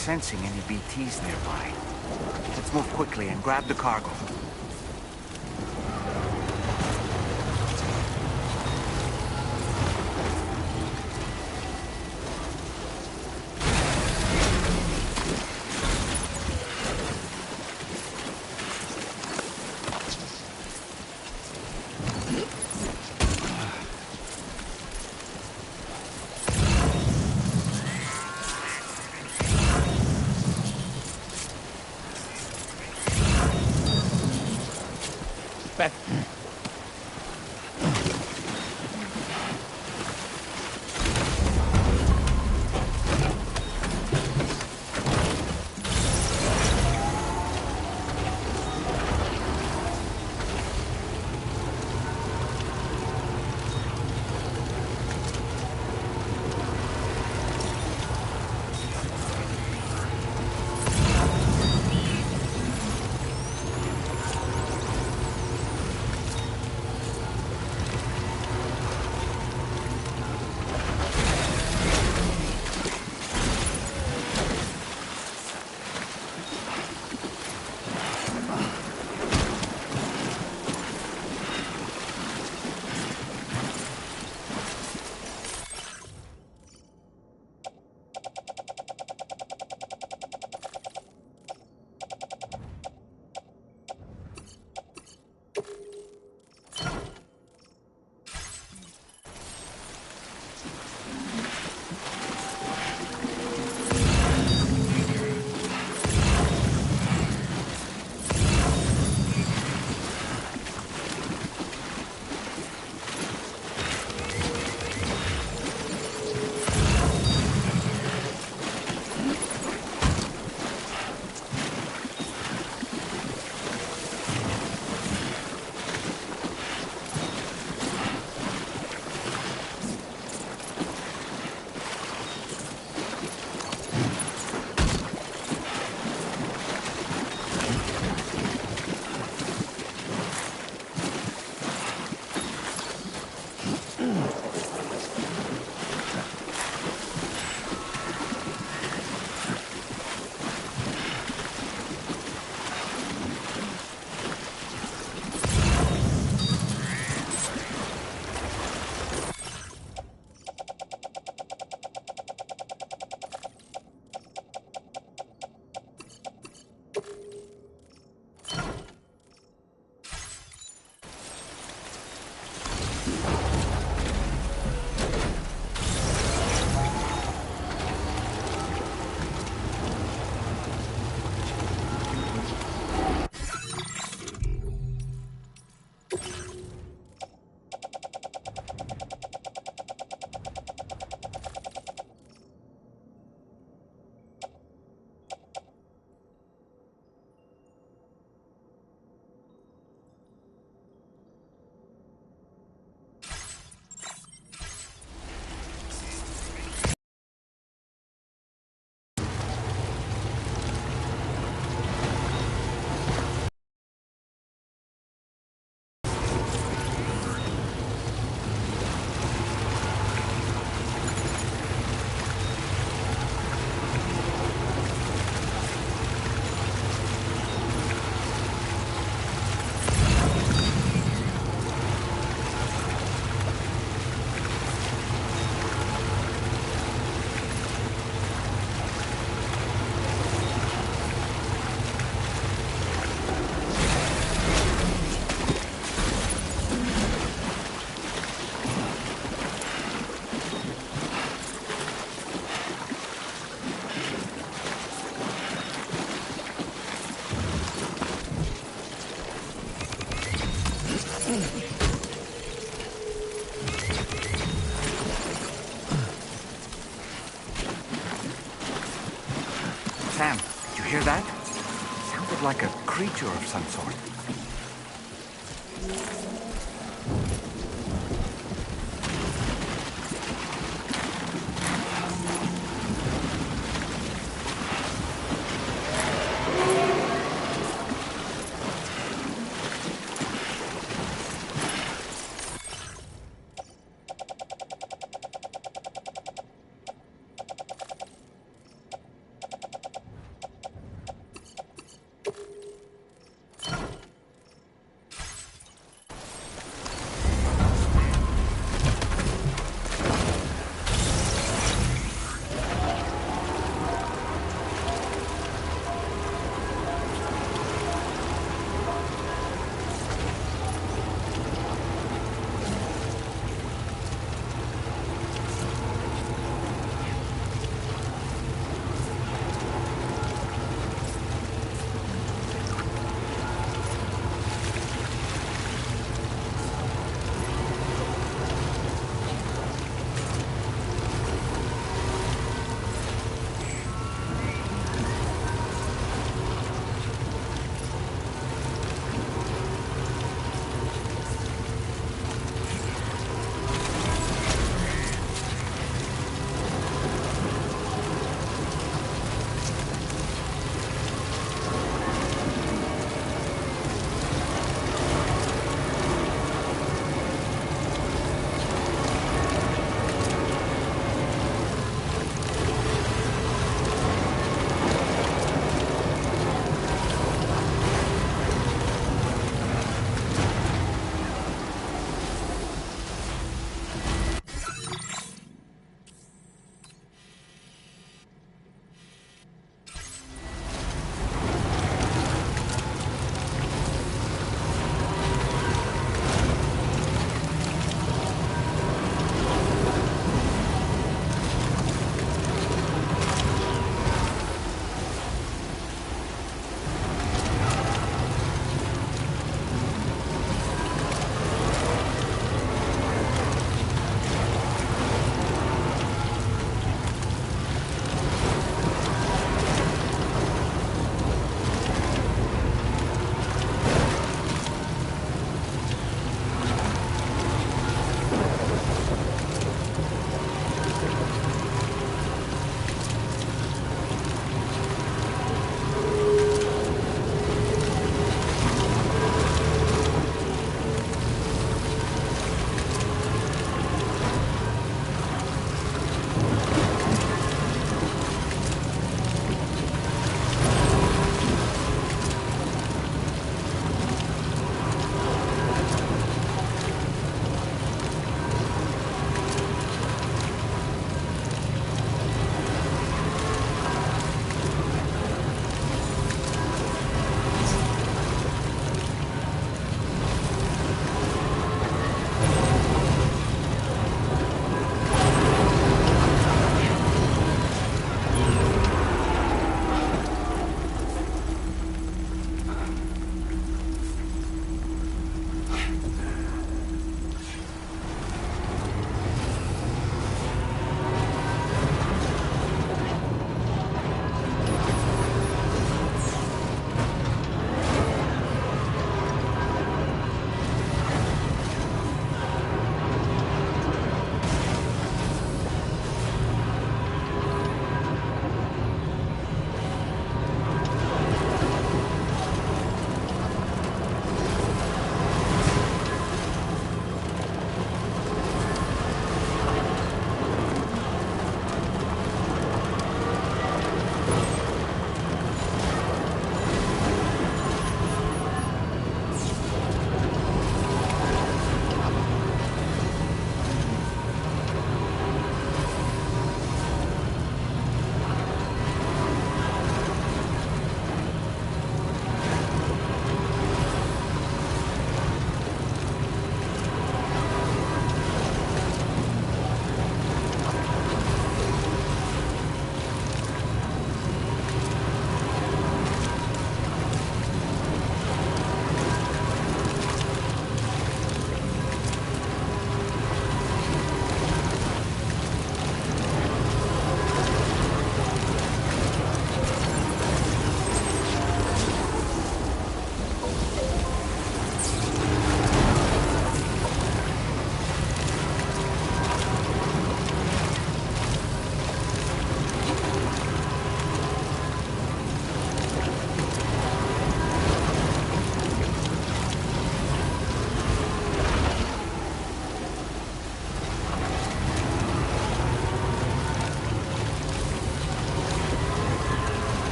sensing any BTs nearby. Let's move quickly and grab the cargo. Back. Sam, did you hear that? Sounded like a creature of some sort.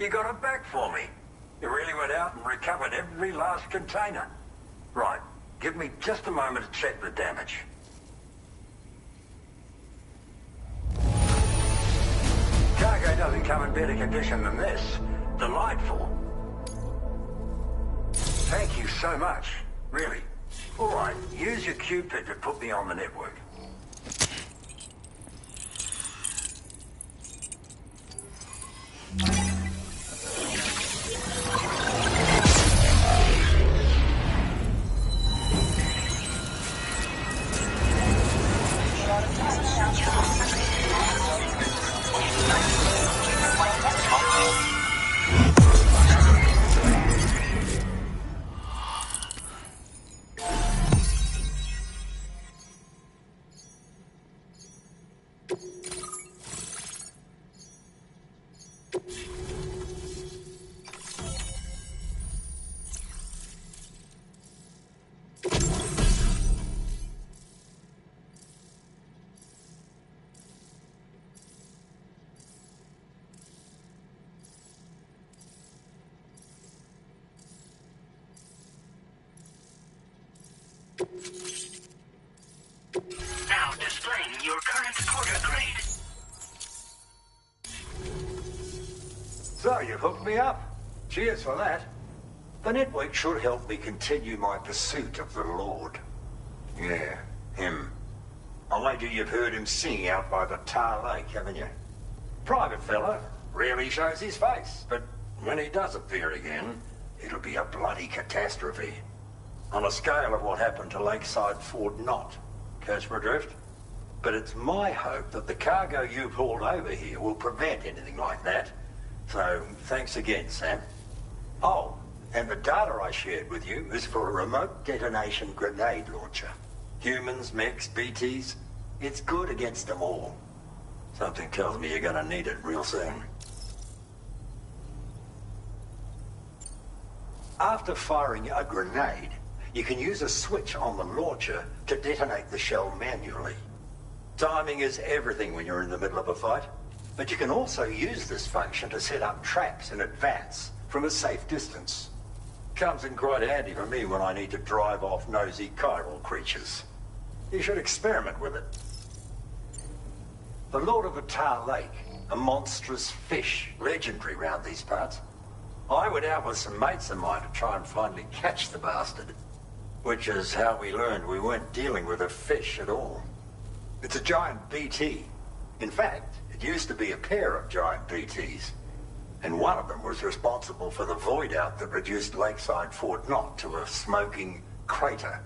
You got it back for me. You really went out and recovered every last container. Right, give me just a moment to check the damage. Cargo doesn't come in better condition than this. Delightful. Thank you so much. Really. All right, use your Cupid to put me on the network. Now displaying your current quarter grade. So, you've hooked me up. Cheers for that. The network should help me continue my pursuit of the Lord. Yeah, him. I wager you've heard him sing out by the Tar Lake, haven't you? Private fella, rarely shows his face, but when he does appear again, it'll be a bloody catastrophe. On a scale of what happened to Lakeside Fort Knott. Catch my drift? But it's my hope that the cargo you pulled over here will prevent anything like that. So, thanks again, Sam. Oh, and the data I shared with you is for a remote detonation grenade launcher. Humans, mechs, BTs, it's good against them all. Something tells me you're gonna need it real soon. After firing a grenade, you can use a switch on the launcher to detonate the shell manually. Timing is everything when you're in the middle of a fight, but you can also use this function to set up traps in advance from a safe distance. Comes in quite handy for me when I need to drive off nosy chiral creatures. You should experiment with it. The Lord of the Tar Lake, a monstrous fish, legendary round these parts. I went out with some mates of mine to try and finally catch the bastard. Which is how we learned we weren't dealing with a fish at all. It's a giant BT. In fact, it used to be a pair of giant BTs. And one of them was responsible for the void out that reduced Lakeside Fort Knott to a smoking crater.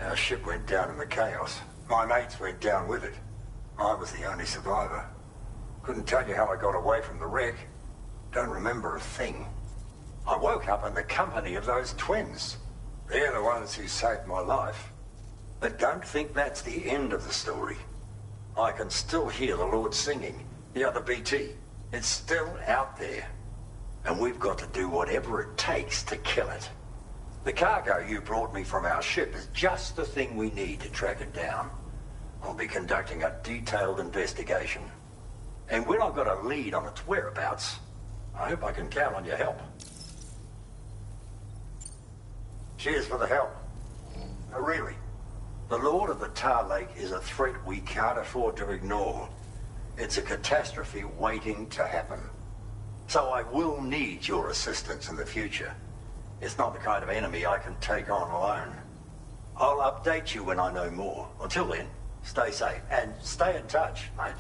Our ship went down in the chaos. My mates went down with it. I was the only survivor. Couldn't tell you how I got away from the wreck. Don't remember a thing. I woke up in the company of those twins. They're the ones who saved my life. But don't think that's the end of the story. I can still hear the Lord singing, the other BT. It's still out there. And we've got to do whatever it takes to kill it. The cargo you brought me from our ship is just the thing we need to track it down. I'll be conducting a detailed investigation. And when I've got a lead on its whereabouts, I hope I can count on your help. Cheers for the help. Really, the Lord of the Tar Lake is a threat we can't afford to ignore. It's a catastrophe waiting to happen. So I will need your assistance in the future. It's not the kind of enemy I can take on alone. I'll update you when I know more. Until then, stay safe and stay in touch, mate.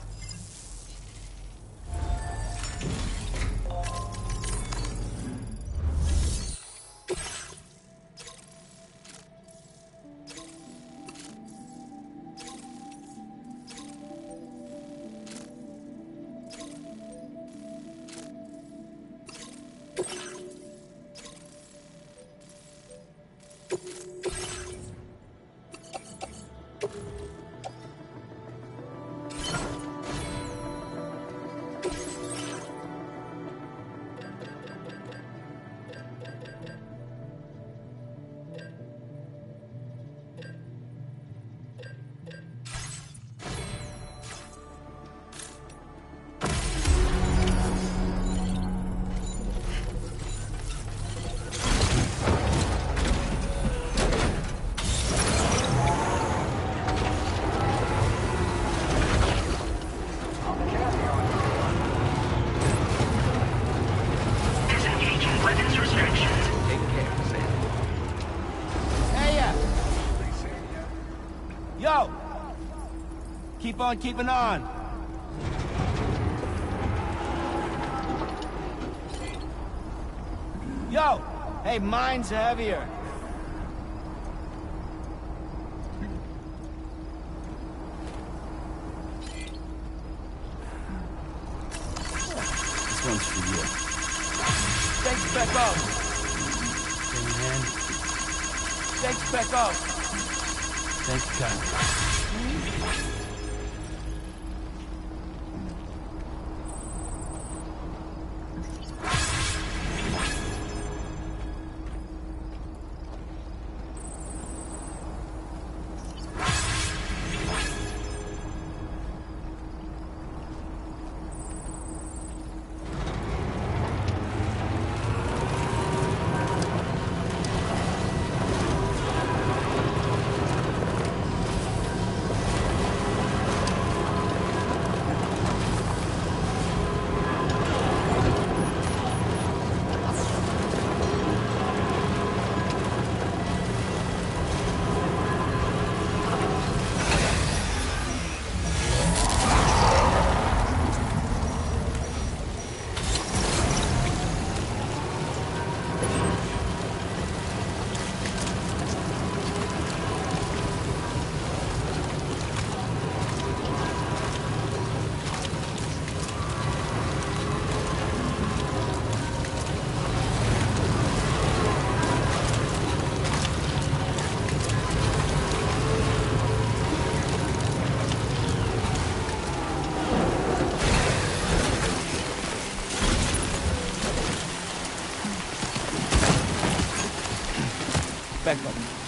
Keep on keeping on. Yo! Hey, mine's heavier. This one's for you. Thanks, Becko. Give me a hand. Thanks, Becko. Thank you, Kyle. Becko.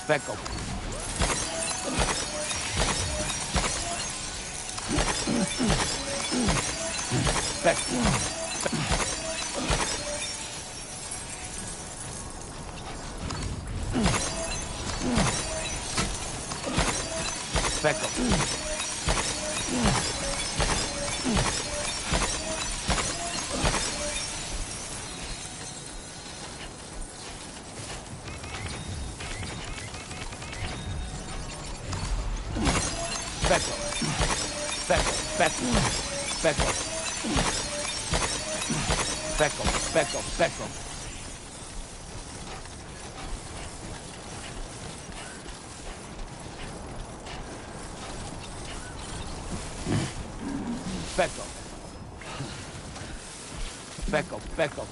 Back up. Back. Back up. Back up. Back up. Back up. Back up. Back up. Back up. Back up. Back up. Back up. Back up. Back up.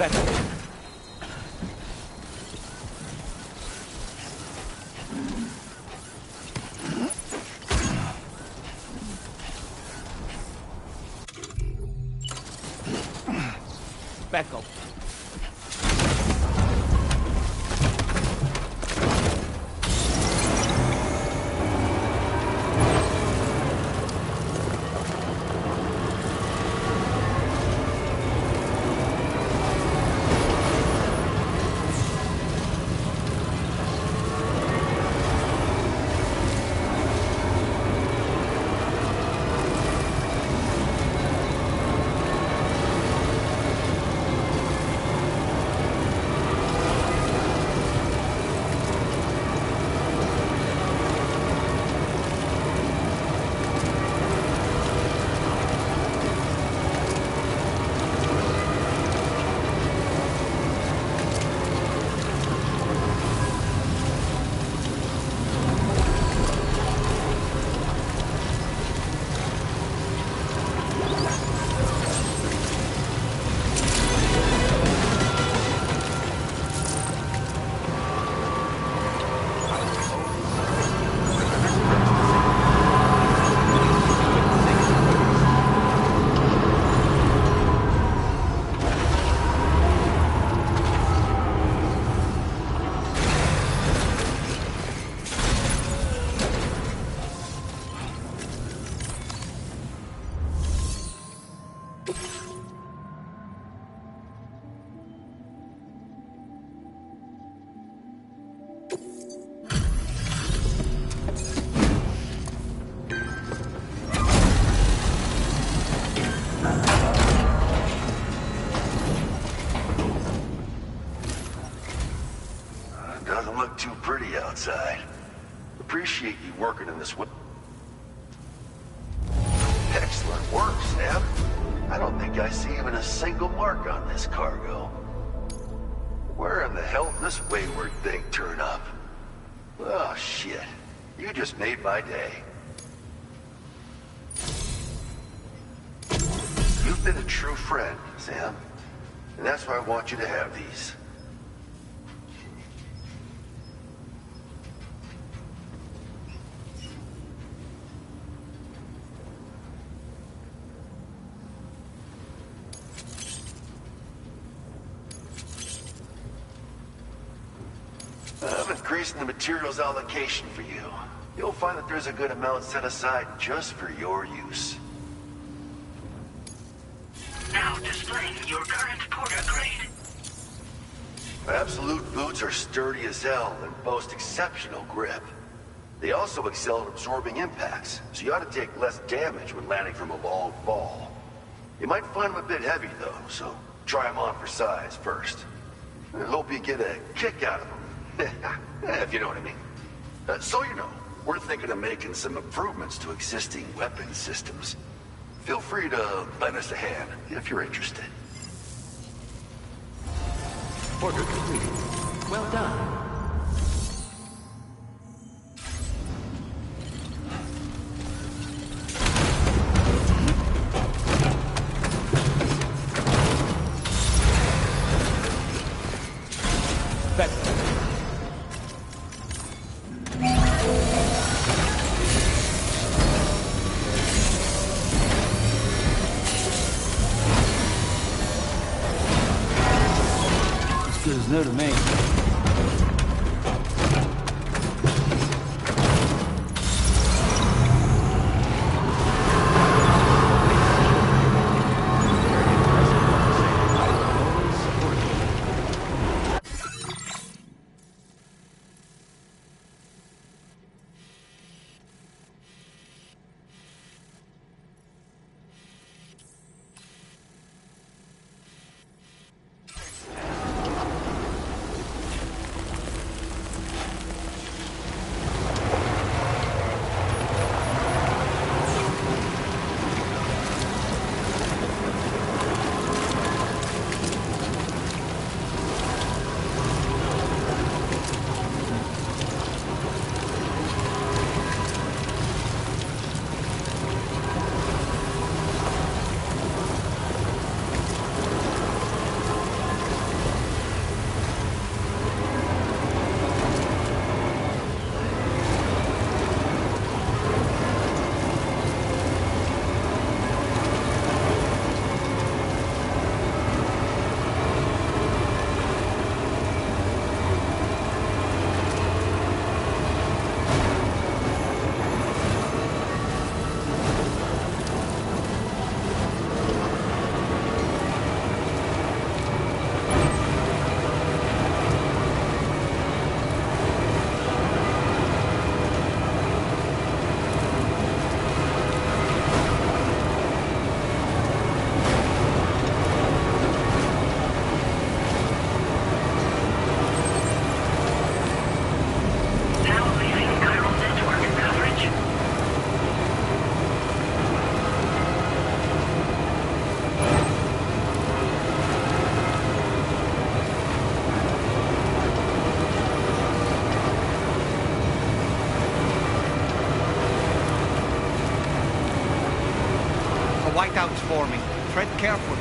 Back up. Back up. Doesn't look too pretty outside. Appreciate you working in this way. Excellent work, Sam. I don't think I see even a single mark on this cargo. Where in the hell did this wayward thing turn up? Oh, shit. You just made my day. You've been a true friend, Sam. And that's why I want you to have these. I'm increasing the materials allocation for you. You'll find that there's a good amount set aside just for your use. Now displaying your current porter grade. Absolute boots are sturdy as hell and boast exceptional grip. They also excel at absorbing impacts, so you ought to take less damage when landing from a long fall. You might find them a bit heavy though, so try them on for size first. I hope you get a kick out of them. If you know what I mean. So you know, we're thinking of making some improvements to existing weapon systems. Feel free to lend us a hand if you're interested. Order completed. Well done. Good as new to me. Whiteout's forming. Tread carefully.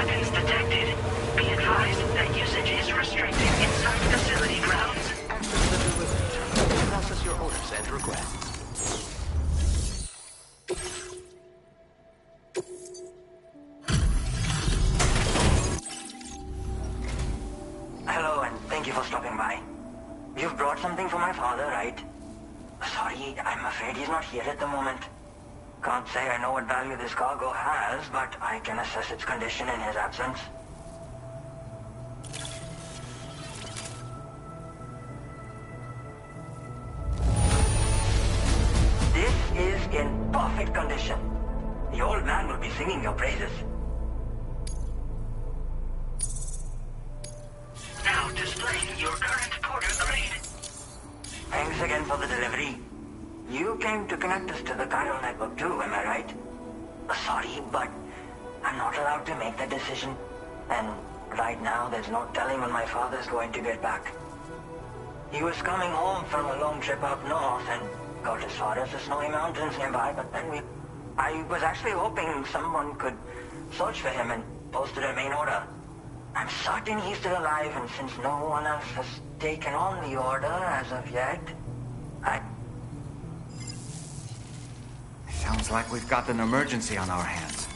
weapons detected. Be advised that usage is restricted inside facility grounds. Access the delivery terminal. Process your orders and requests. Hello, and thank you for stopping by. You've brought something for my father, right? Sorry, I'm afraid he's not here at the moment. Can't say I know what value this cargo has, but I can assess its condition in his absence. This is in perfect condition. The old man will be singing your praises. Now displaying your current porter grade. Thanks again for the delivery. You came to connect us to the chiral network too, am I right? Sorry, but I'm not allowed to make that decision. And right now, there's no telling when my father's going to get back. He was coming home from a long trip up north and got as far as the snowy mountains nearby, but then I was actually hoping someone could search for him and posted a main order. I'm certain he's still alive, and since no one else has taken on the order as of yet, Sounds like we've got an emergency on our hands.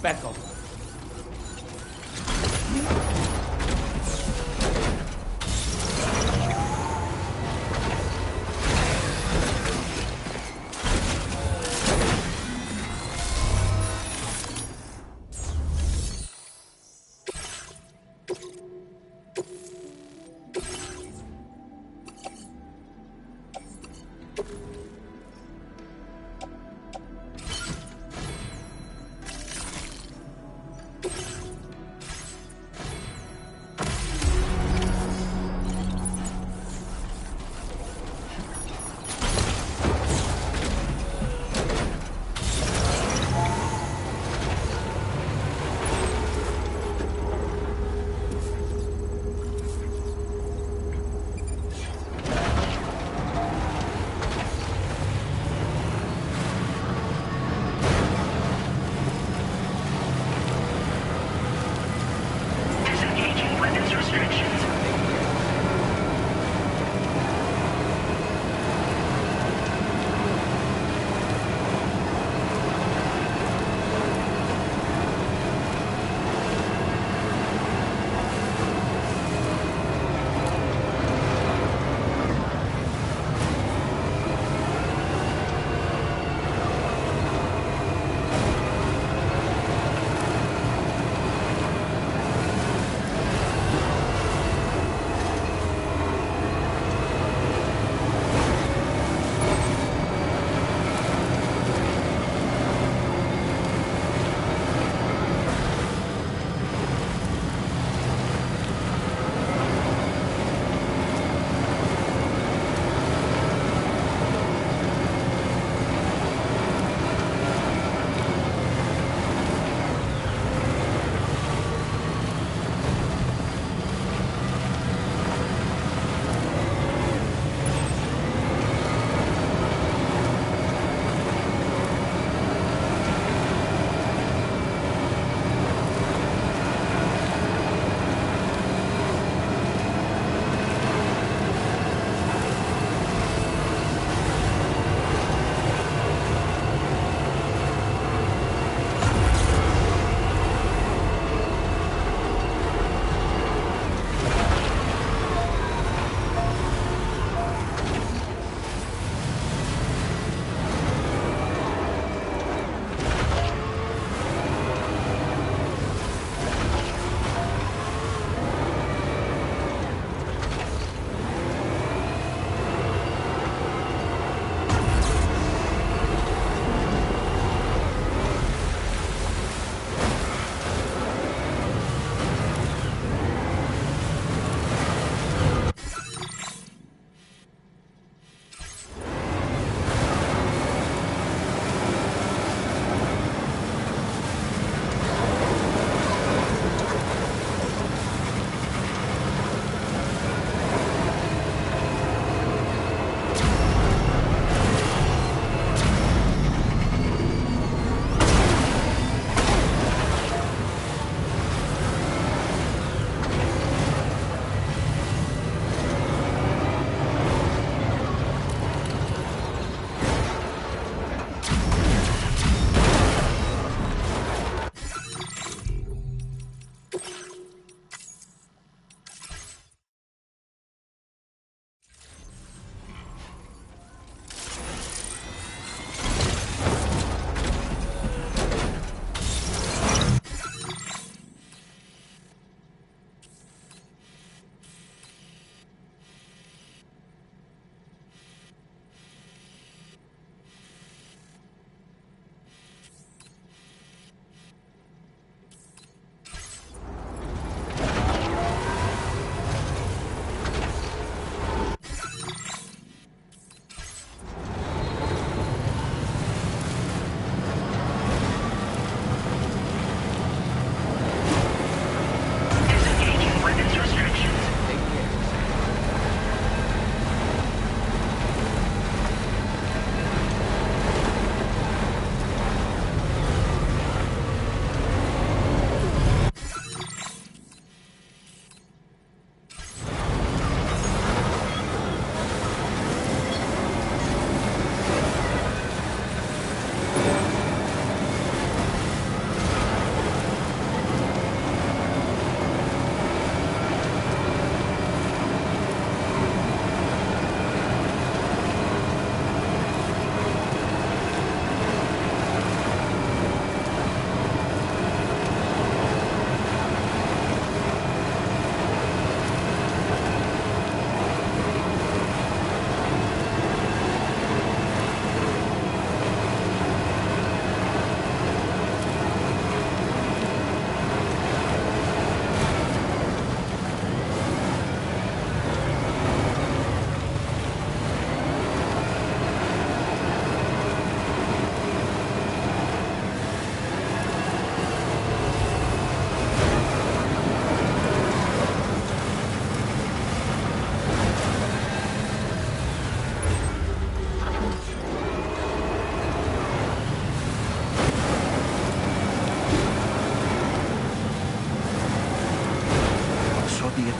Back over.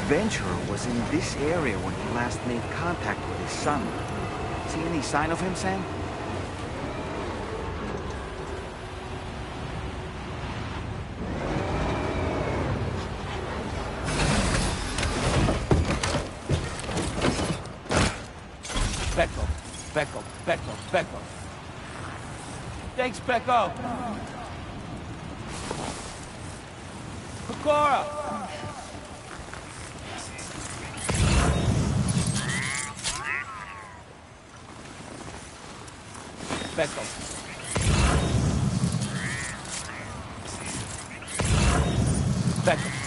adventurer was in this area when he last made contact with his son. See any sign of him, Sam? Becco. Thanks, Becco. Pecora! Becco. Becco.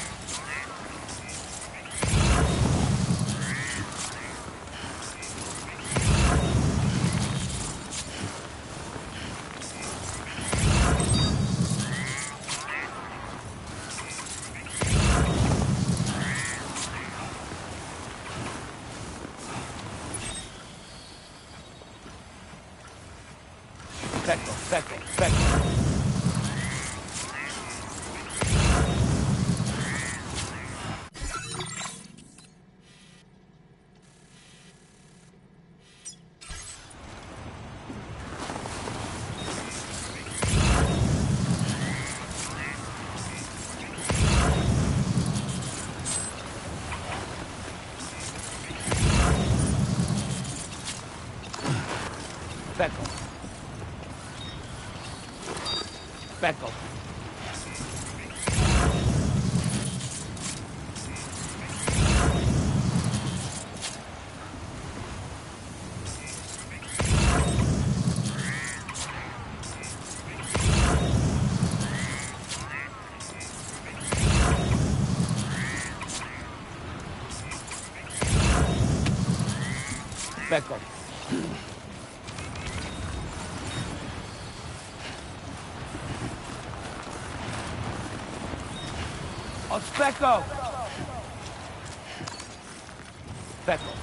Becco. Becco. Becco. Oh, Becco! Becco.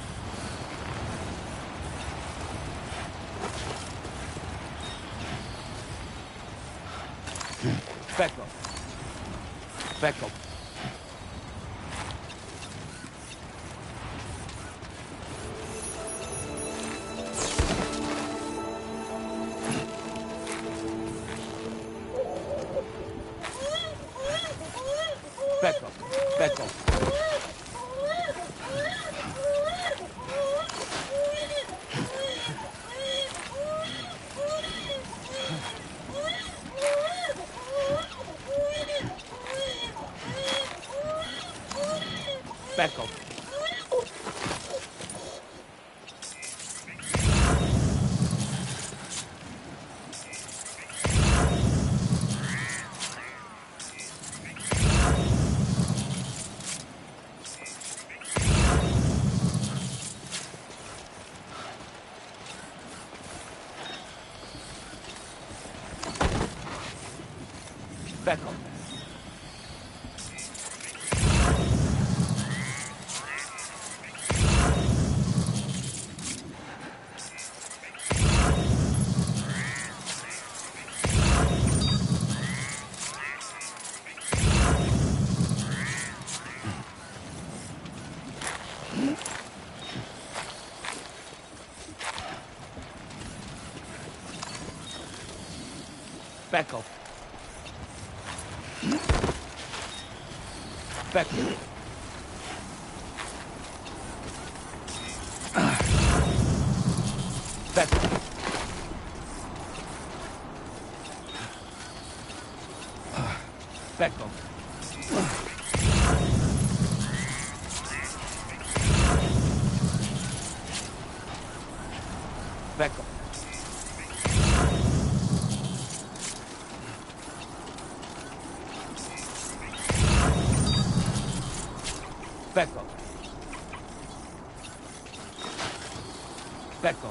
Becco. Becco. Becco. Becco. Becco. Becco. Becco. Becco. Becco. Becco. Becco. Becco. Becco.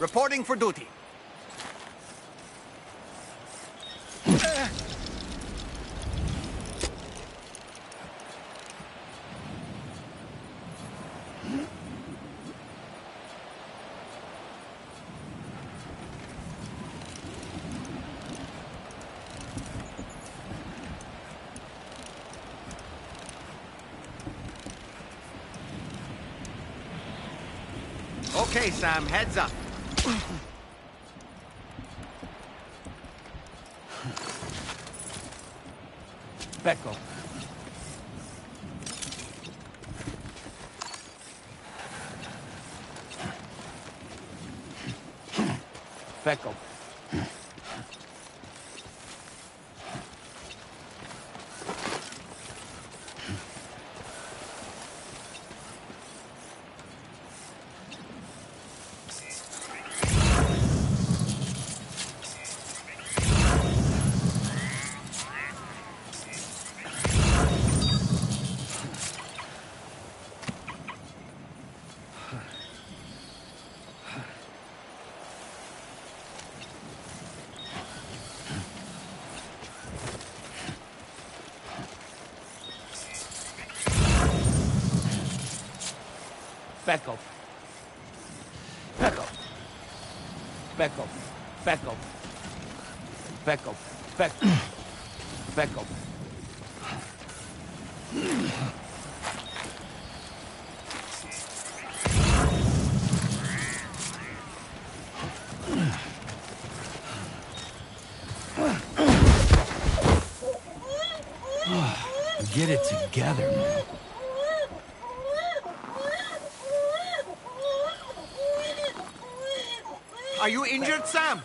Reporting for duty. Okay, Sam, heads up. Back up. Back up. Back up. Back up. Back up. Back up. Back up. Back. Back up. Get it together, man. Are you injured, Sam?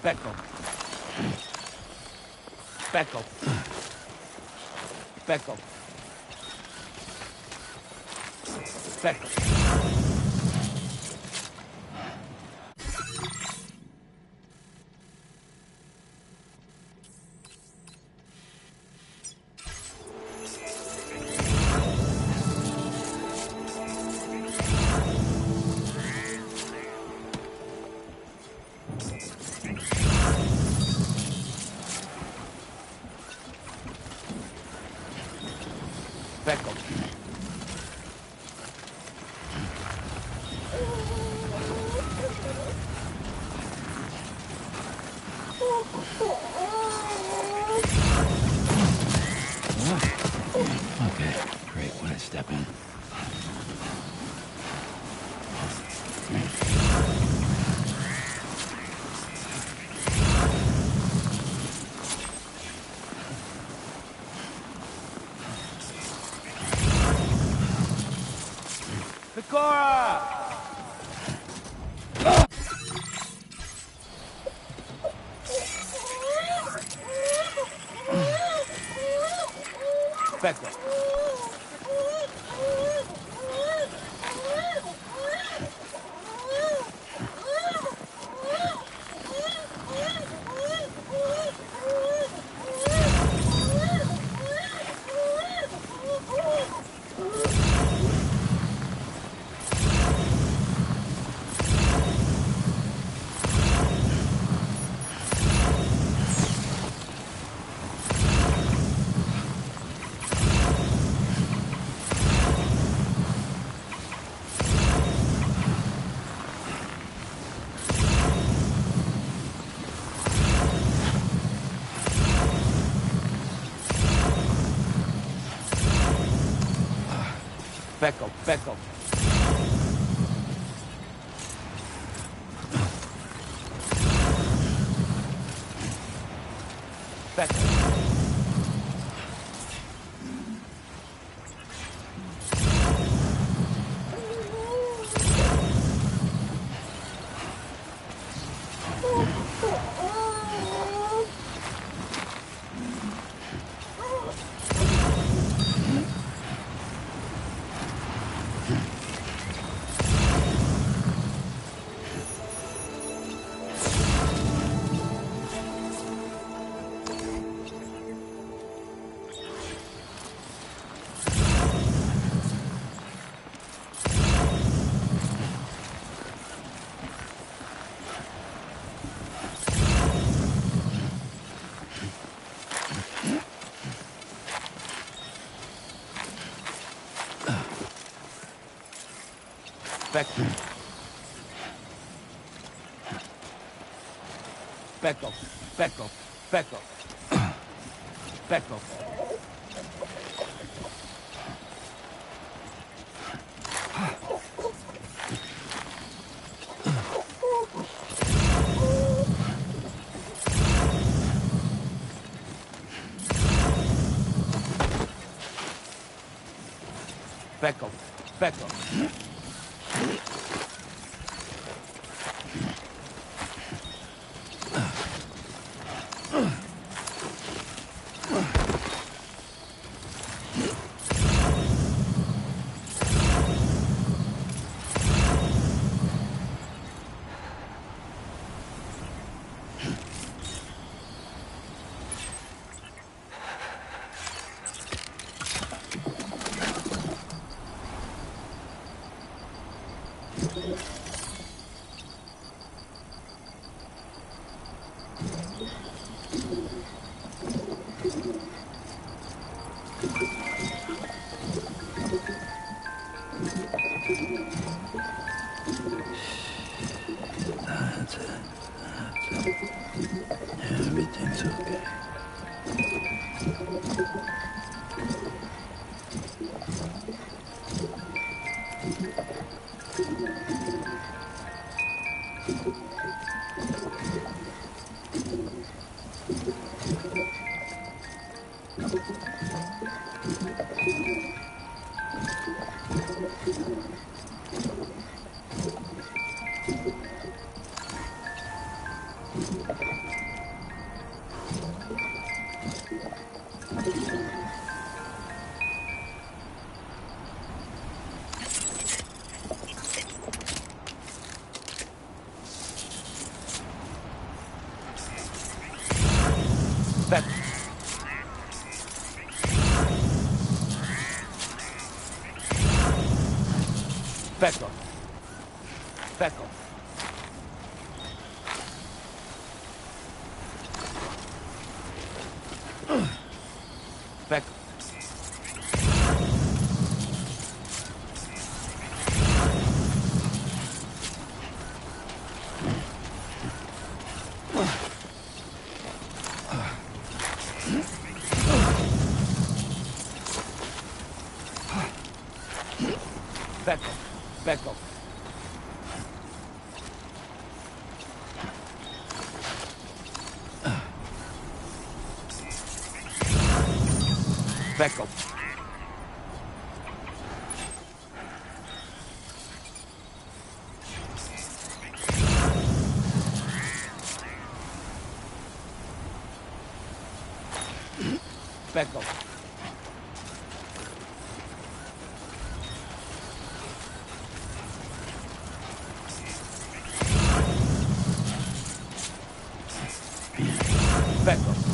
Back up. Back up. Back up. Back up. Back up. Okay, great. When I step in. Pecora! Back up. Back up, back up. Back up. Back off. Back off. Back off. Back off. Back off. Back off. Back off. That's it. Everything's okay. Back. Back off. Back off. Back off. Back off. Back off. Back off. Back off. Back off.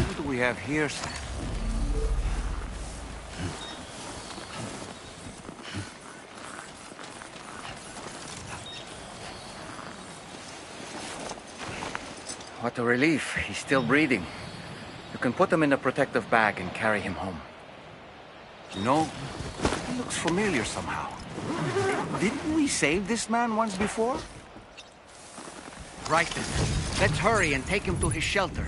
What do we have here, Sam? What a relief. He's still breathing. You can put him in a protective bag and carry him home. You know, he looks familiar somehow. Didn't we save this man once before? Right then. Let's hurry and take him to his shelter.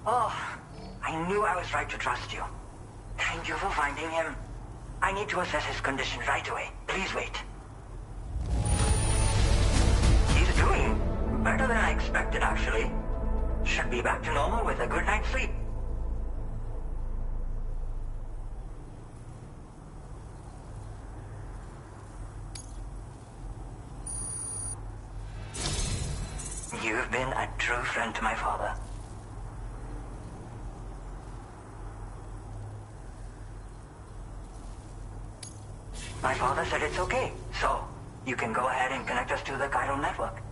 Oh, I knew I was right to trust you. Thank you for finding him. I need to assess his condition right away. Please wait. He's doing better than I expected, actually. Should be back to normal with a good night's sleep. You've been a true friend to my father. My father said it's okay, so you can go ahead and connect us to the chiral network.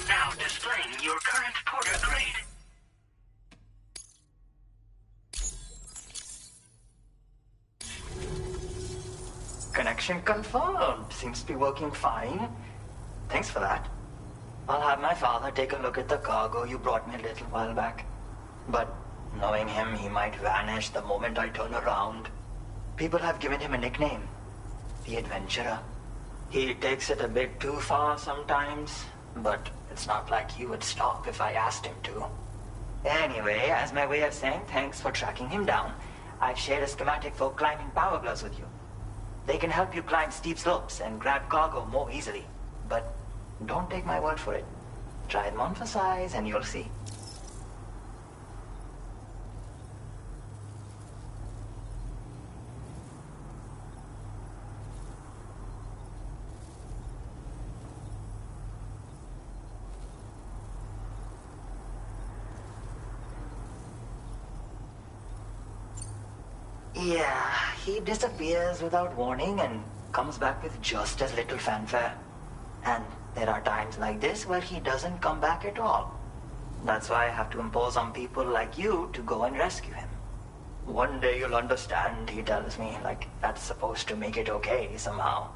Now displaying your current porter grade. Connection confirmed. Seems to be working fine. Thanks for that. I'll have my father take a look at the cargo you brought me a little while back. But knowing him, he might vanish the moment I turn around. People have given him a nickname. The Adventurer. He takes it a bit too far sometimes, but it's not like he would stop if I asked him to. Anyway, as my way of saying thanks for tracking him down, I've shared a schematic for climbing power gloves with you. They can help you climb steep slopes and grab cargo more easily. But don't take my word for it. Try them on for size and you'll see. Yeah, he disappears without warning and comes back with just as little fanfare. And there are times like this where he doesn't come back at all. That's why I have to impose on people like you to go and rescue him. One day you'll understand, he tells me, like that's supposed to make it okay somehow.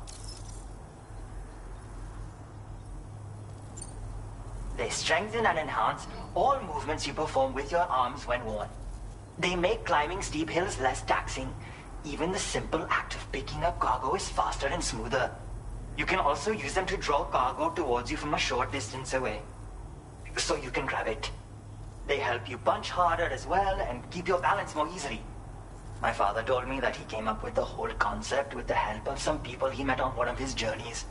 They strengthen and enhance all movements you perform with your arms when worn. They make climbing steep hills less taxing. Even the simple act of picking up cargo is faster and smoother. You can also use them to draw cargo towards you from a short distance away, so you can grab it. They help you punch harder as well and keep your balance more easily. My father told me that he came up with the whole concept with the help of some people he met on one of his journeys.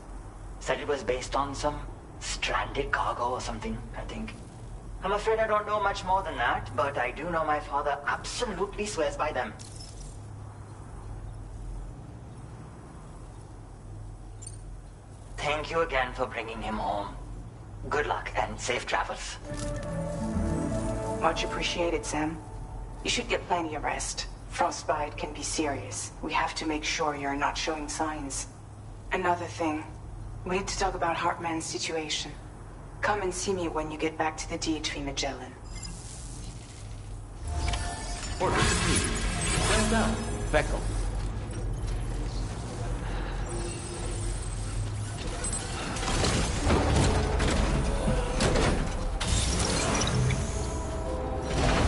Said it was based on some stranded cargo or something, I think. I'm afraid I don't know much more than that, but I do know my father absolutely swears by them. Thank you again for bringing him home. Good luck and safe travels. Much appreciated, Sam. You should get plenty of rest. Frostbite can be serious. We have to make sure you're not showing signs. Another thing, we need to talk about Hartman's situation. Come and see me when you get back to the DHV Magellan. Order received. Well done, Beckel.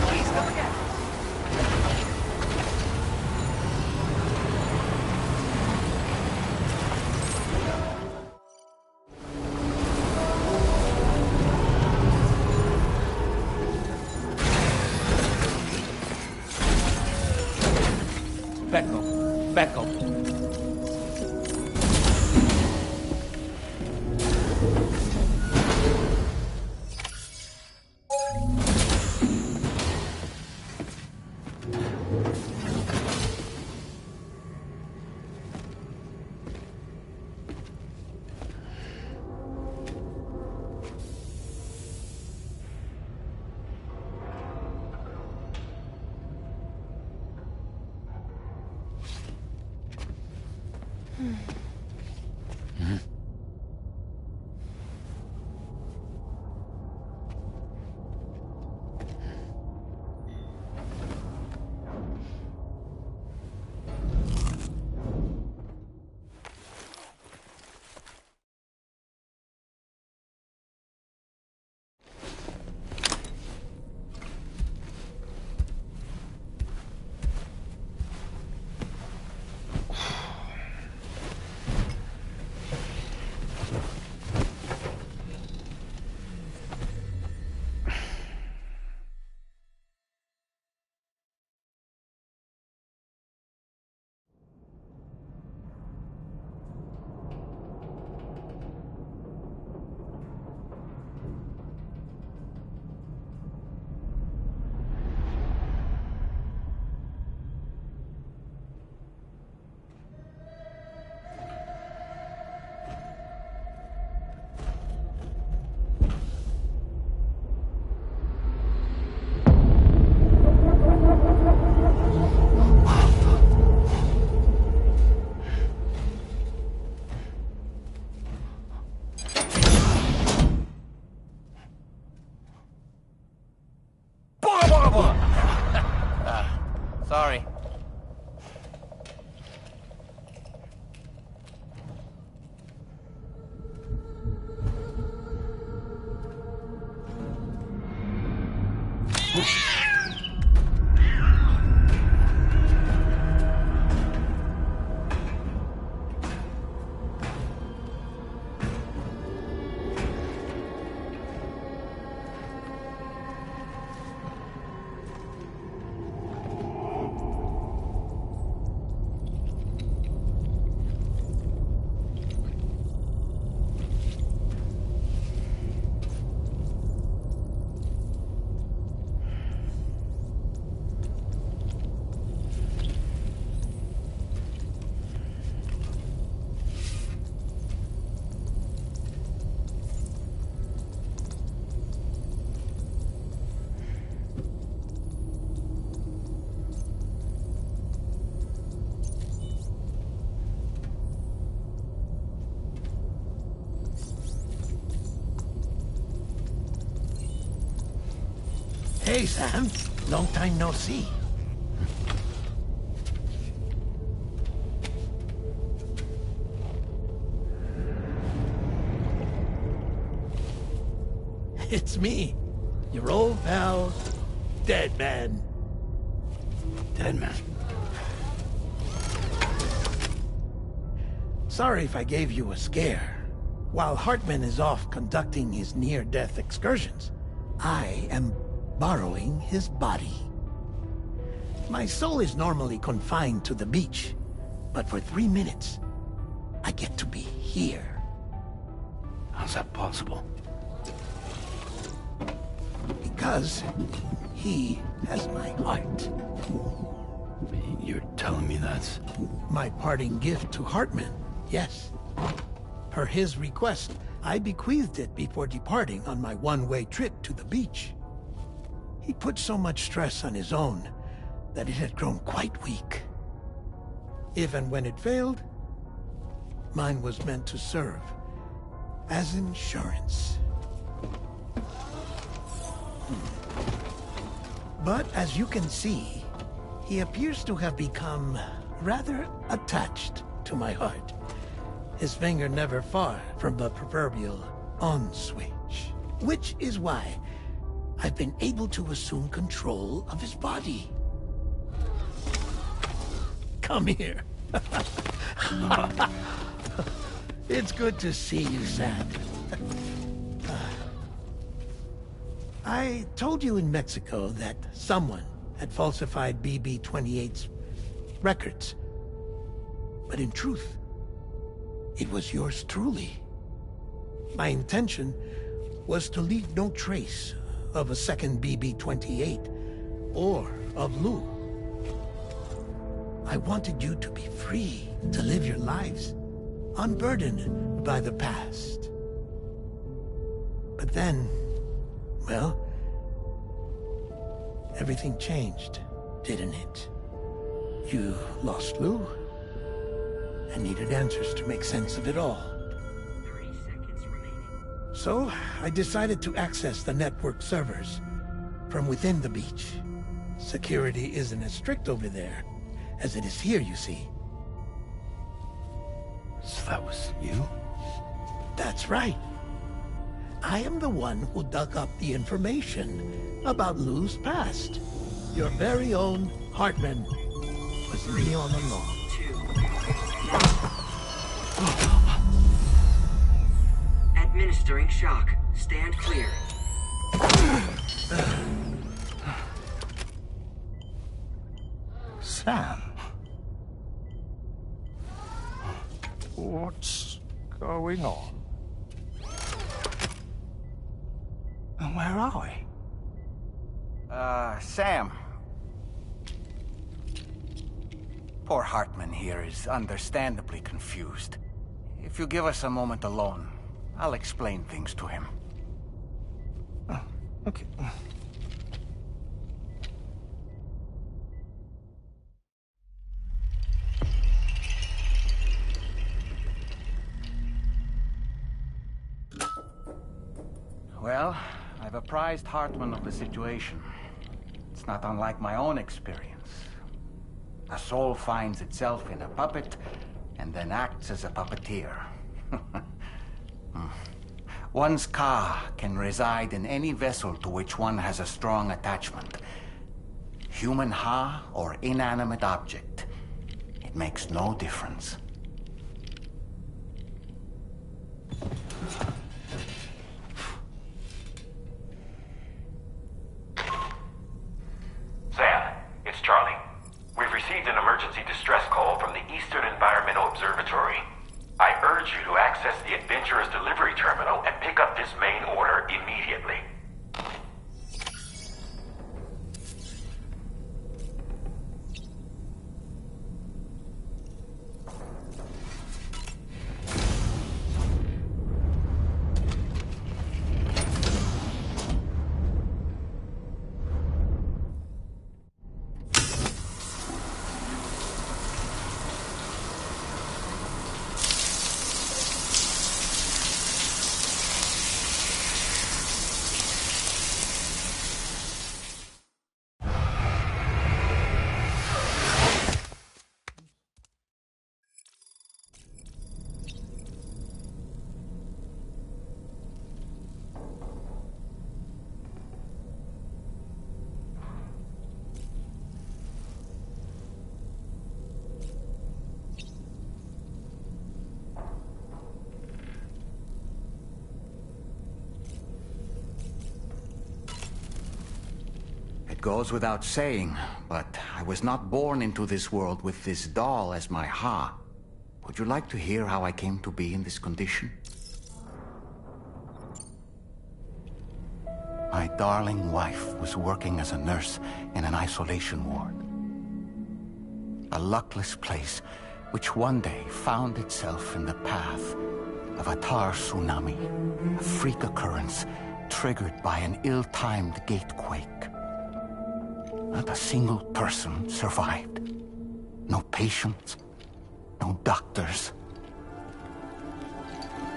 Please come again. Beckel. Sorry. Hey, Sam. Long time no see. It's me, your old pal, Dead Man. Dead Man. Sorry if I gave you a scare. While Hartman is off conducting his near-death excursions, I am borrowing his body. My soul is normally confined to the beach, but for 3 minutes, I get to be here. How's that possible? Because he has my heart. You're telling me that's... My parting gift to Hartman, yes. Per his request, I bequeathed it before departing on my one-way trip to the beach. He put so much stress on his own that it had grown quite weak. If and when it failed, mine was meant to serve as insurance. But as you can see, he appears to have become rather attached to my heart. His finger never far from the proverbial on switch. Which is why I've been able to assume control of his body. Come here. It's good to see you, Sam. I told you in Mexico that someone had falsified BB-28's records. But in truth, it was yours truly. My intention was to leave no trace of a second BB-28 or of Lou. I wanted you to be free to live your lives, unburdened by the past. But then, well, everything changed, didn't it? You lost Lou, and needed answers to make sense of it all. 3 seconds remaining. So, I decided to access the network servers from within the beach. Security isn't as strict over there as it is here, you see. So that was you? That's right. I am the one who dug up the information about Lou's past. Your very own Hartman was me all along. 2. Administering shock. Stand clear. Sam? What's going on? And where are we? Sam. Poor Hartman here is understandably confused. If you give us a moment alone, I'll explain things to him. Oh, okay. Well, I've apprised Hartman of the situation. It's not unlike my own experience. A soul finds itself in a puppet and then acts as a puppeteer. One's ka can reside in any vessel to which one has a strong attachment. Human ha or inanimate object. It makes no difference. Sam, it's Charlie. We've received an emergency distress call from the Eastern Environmental Observatory. I urge you to access the Adventurer's delivery terminal and pick up this main order immediately. It goes without saying, but I was not born into this world with this doll as my ha. Would you like to hear how I came to be in this condition? My darling wife was working as a nurse in an isolation ward. A luckless place which one day found itself in the path of a tar tsunami, a freak occurrence triggered by an ill-timed gatequake. Not a single person survived. No patients, no doctors,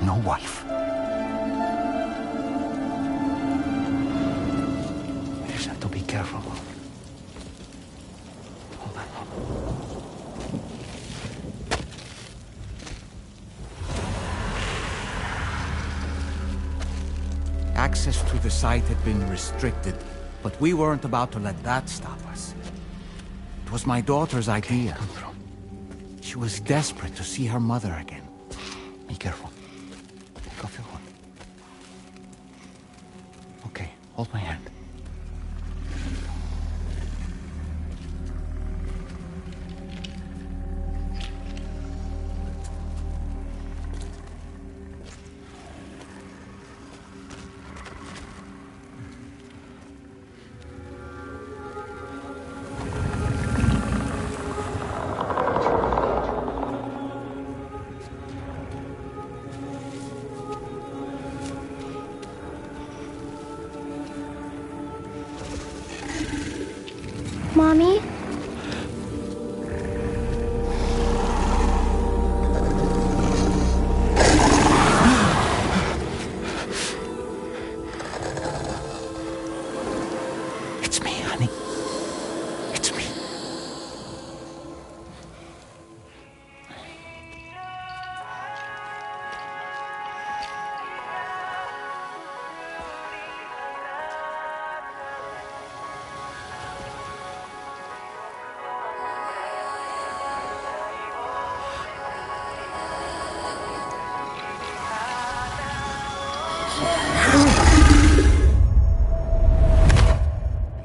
no wife. You just have to be careful. Hold on. Access to the site had been restricted, but we weren't about to let that stop us. It was my daughter's idea. Come through. She was desperate to see her mother again. Be careful. Take off your hood. Okay, hold my hand. Mommy? It's me, honey. It's me.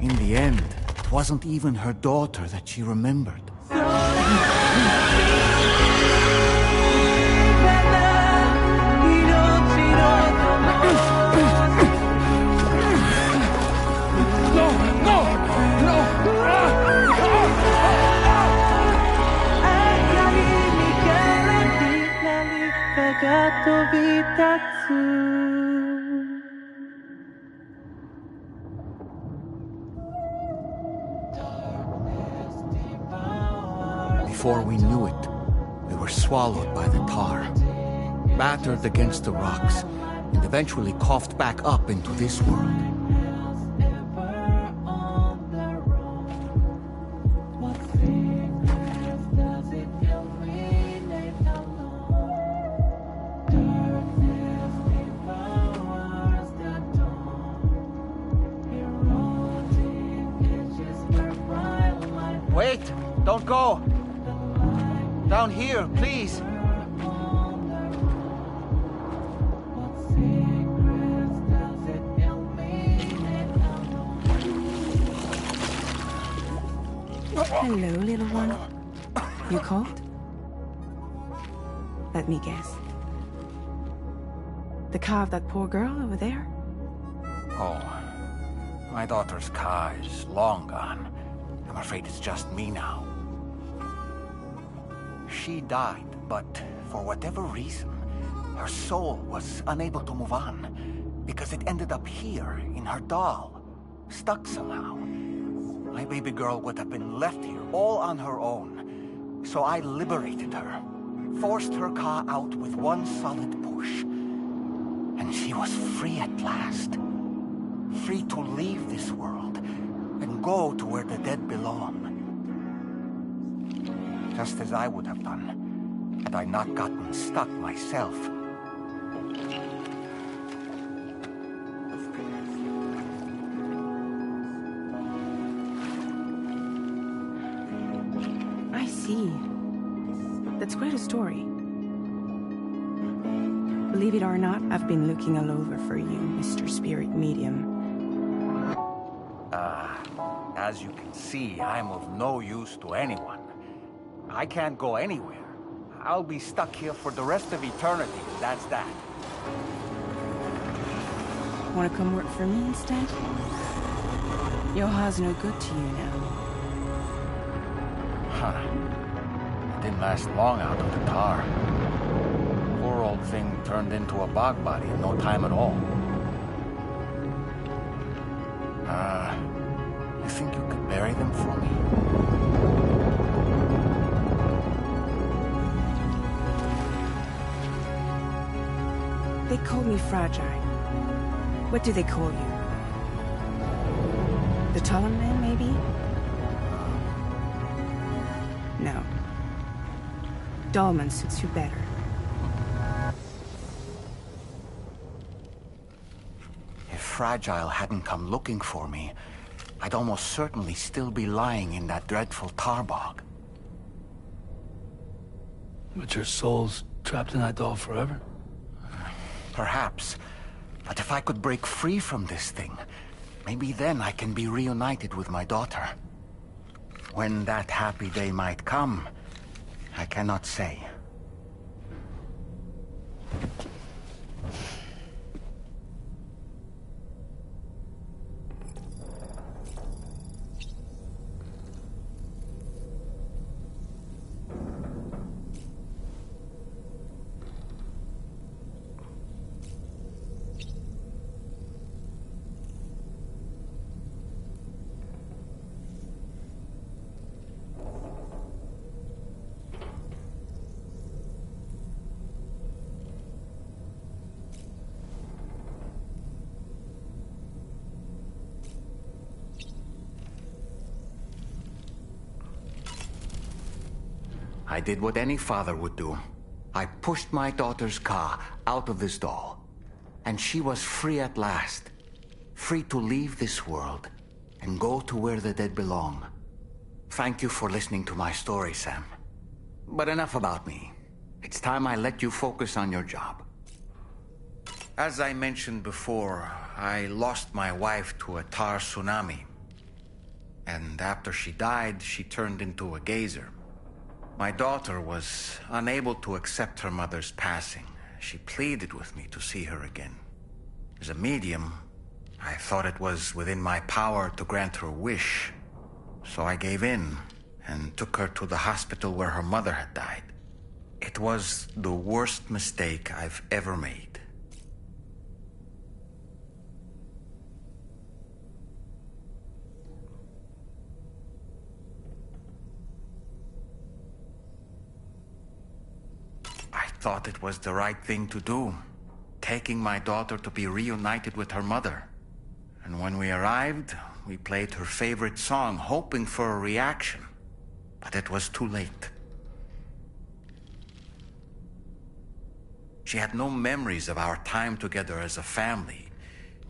In the end, it wasn't even her daughter that she remembered. Before we knew it, we were swallowed by the tar, battered against the rocks, and eventually coughed back up into this world. Don't go! Down here, please! Hello, little one. You cold? Let me guess. The car of that poor girl over there? Oh, my daughter's car is long gone. I'm afraid it's just me now. She died, but for whatever reason, her soul was unable to move on because it ended up here in her doll, stuck somehow. My baby girl would have been left here all on her own. So I liberated her, forced her car out with one solid push. And she was free at last. Free to leave this world and go to where the dead belong. Just as I would have done had I not gotten stuck myself. I see. That's quite a story. Believe it or not, I've been looking all over for you, Mr. Spirit Medium. As you can see, I'm of no use to anyone. I can't go anywhere. I'll be stuck here for the rest of eternity, and that's that. Wanna come work for me instead? Yoha's no good to you now. Huh. It didn't last long out of the tar. Poor old thing turned into a bog body in no time at all. You think you could bury them for me? They call me fragile. What do they call you? The taller man, maybe? No. Dolman suits you better. If Fragile hadn't come looking for me, I'd almost certainly still be lying in that dreadful tar bog. But your soul's trapped in that doll forever? Perhaps. But if I could break free from this thing, maybe then I can be reunited with my daughter. When that happy day might come, I cannot say. I did what any father would do. I pushed my daughter's car out of this doll. And she was free at last. Free to leave this world and go to where the dead belong. Thank you for listening to my story, Sam. But enough about me. It's time I let you focus on your job. As I mentioned before, I lost my wife to a tar tsunami. And after she died, she turned into a geyser. My daughter was unable to accept her mother's passing. She pleaded with me to see her again. As a medium, I thought it was within my power to grant her wish. So I gave in and took her to the hospital where her mother had died. It was the worst mistake I've ever made. I thought it was the right thing to do, taking my daughter to be reunited with her mother. And when we arrived, we played her favorite song, hoping for a reaction. But it was too late. She had no memories of our time together as a family.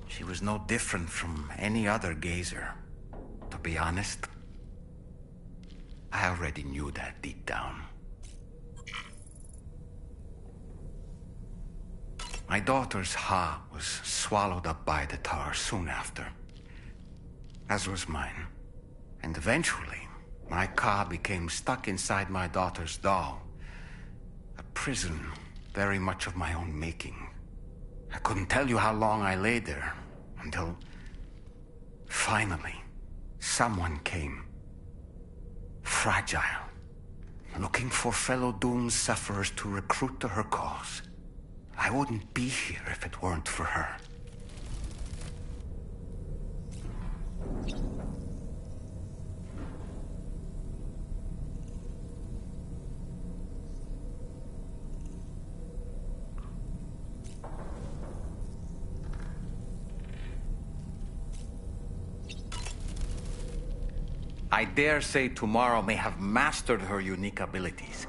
She was no different from any other gazer, to be honest. I already knew that deep down. My daughter's heart was swallowed up by the tar soon after, as was mine. And eventually, my car became stuck inside my daughter's doll. A prison very much of my own making. I couldn't tell you how long I lay there, until finally, someone came. Fragile, looking for fellow doomed sufferers to recruit to her cause. I wouldn't be here if it weren't for her. I dare say tomorrow may have mastered her unique abilities.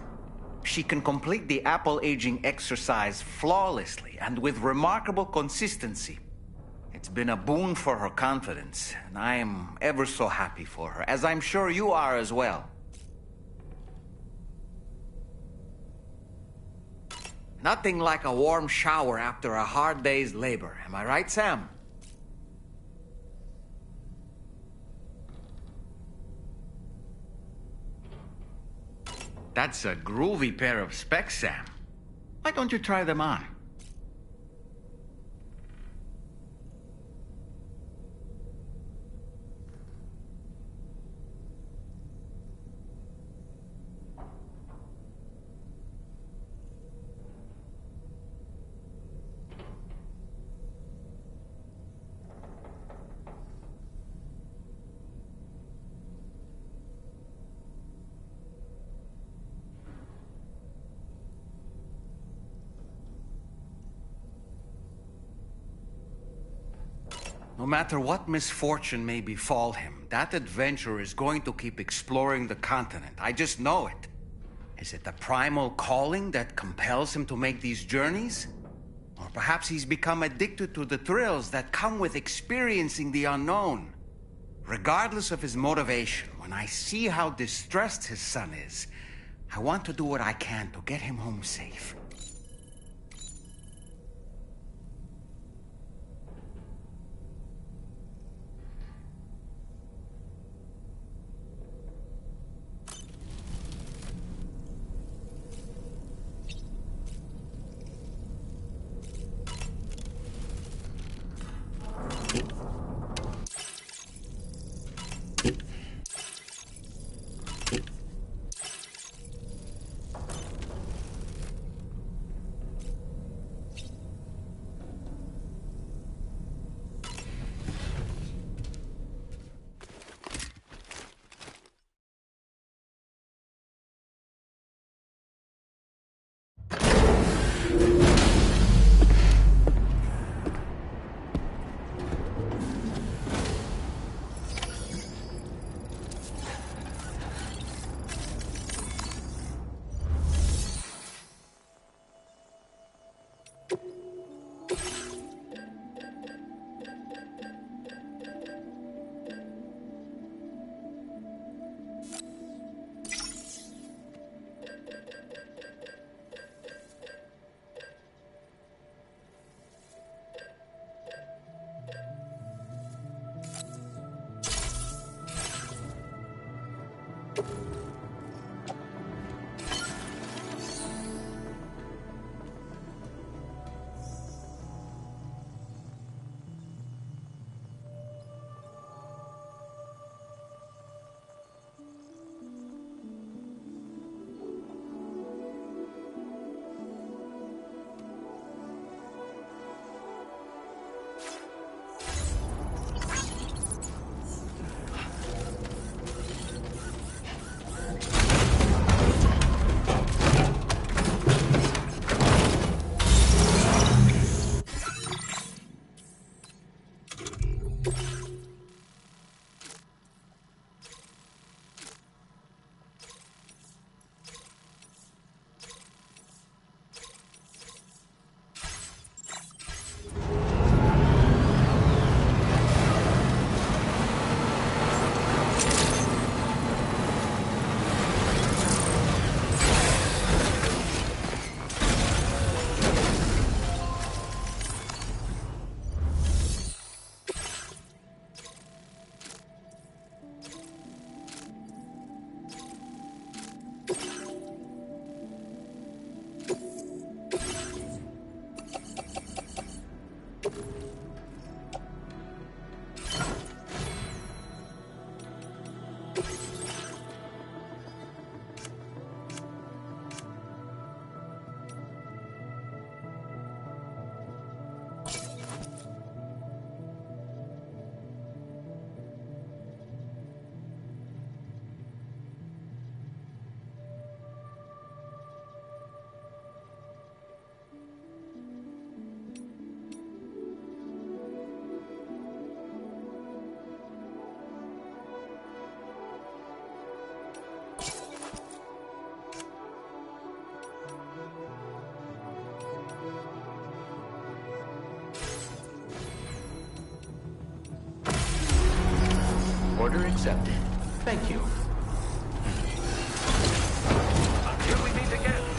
She can complete the apple aging exercise flawlessly and with remarkable consistency. It's been a boon for her confidence, and I am ever so happy for her, as I'm sure you are as well. Nothing like a warm shower after a hard day's labor, am I right, Sam? That's a groovy pair of specs, Sam. Why don't you try them on? No matter what misfortune may befall him, that adventurer is going to keep exploring the continent. I just know it. Is it the primal calling that compels him to make these journeys? Or perhaps he's become addicted to the thrills that come with experiencing the unknown. Regardless of his motivation, when I see how distressed his son is, I want to do what I can to get him home safe. Order accepted. Thank you. Until we meet again.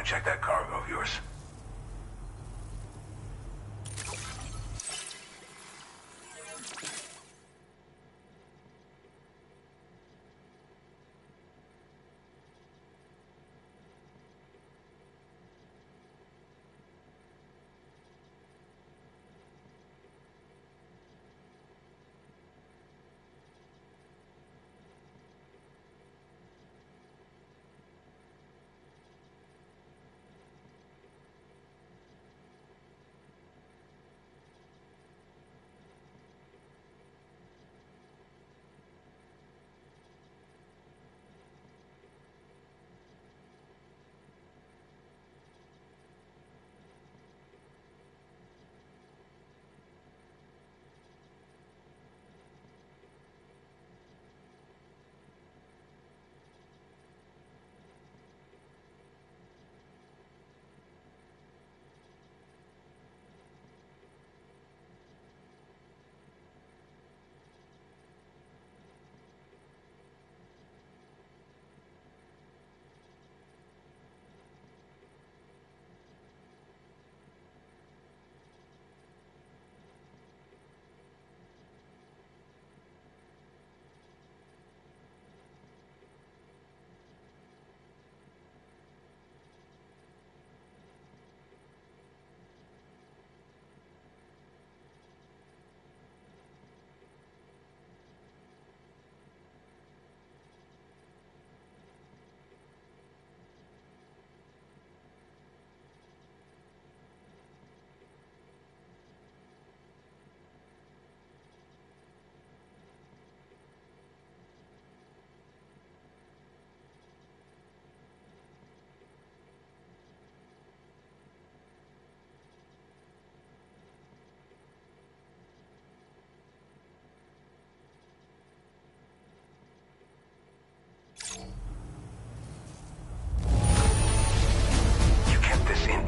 I check that cargo of yours?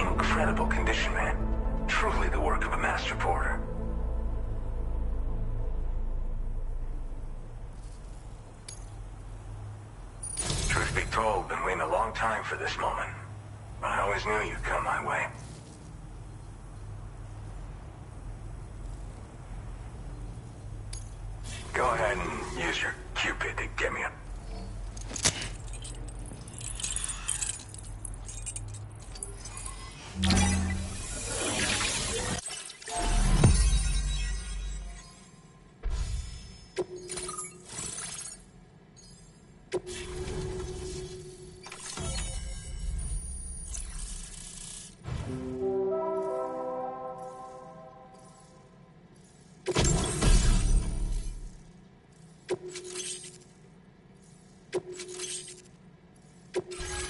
Incredible condition, man. Truly the work of a master porter. Truth be told, been waiting a long time for this moment. But I always knew you'd come my way. Go ahead and use your Cupid to get me a...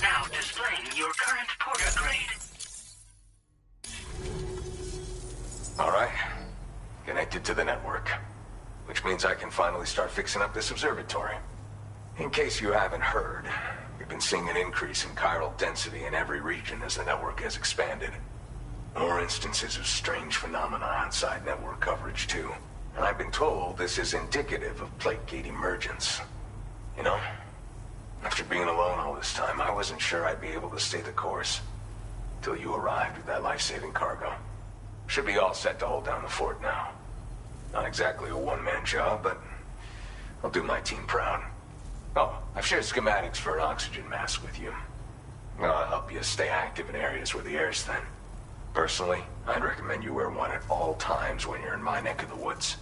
Now displaying your current porter grade. All right. Connected to the network. Which means I can finally start fixing up this observatory. In case you haven't heard, we've been seeing an increase in chiral density in every region as the network has expanded. More instances of strange phenomena outside network coverage, too. And I've been told this is indicative of plate gate emergence. You know, after being alone all this time, I wasn't sure I'd be able to stay the course. Till you arrived with that life-saving cargo. Should be all set to hold down the fort now. Not exactly a one-man job, but I'll do my team proud. Oh, I've shared schematics for an oxygen mask with you. I'll help you stay active in areas where the air's thin. Personally, I'd recommend you wear one at all times when you're in my neck of the woods.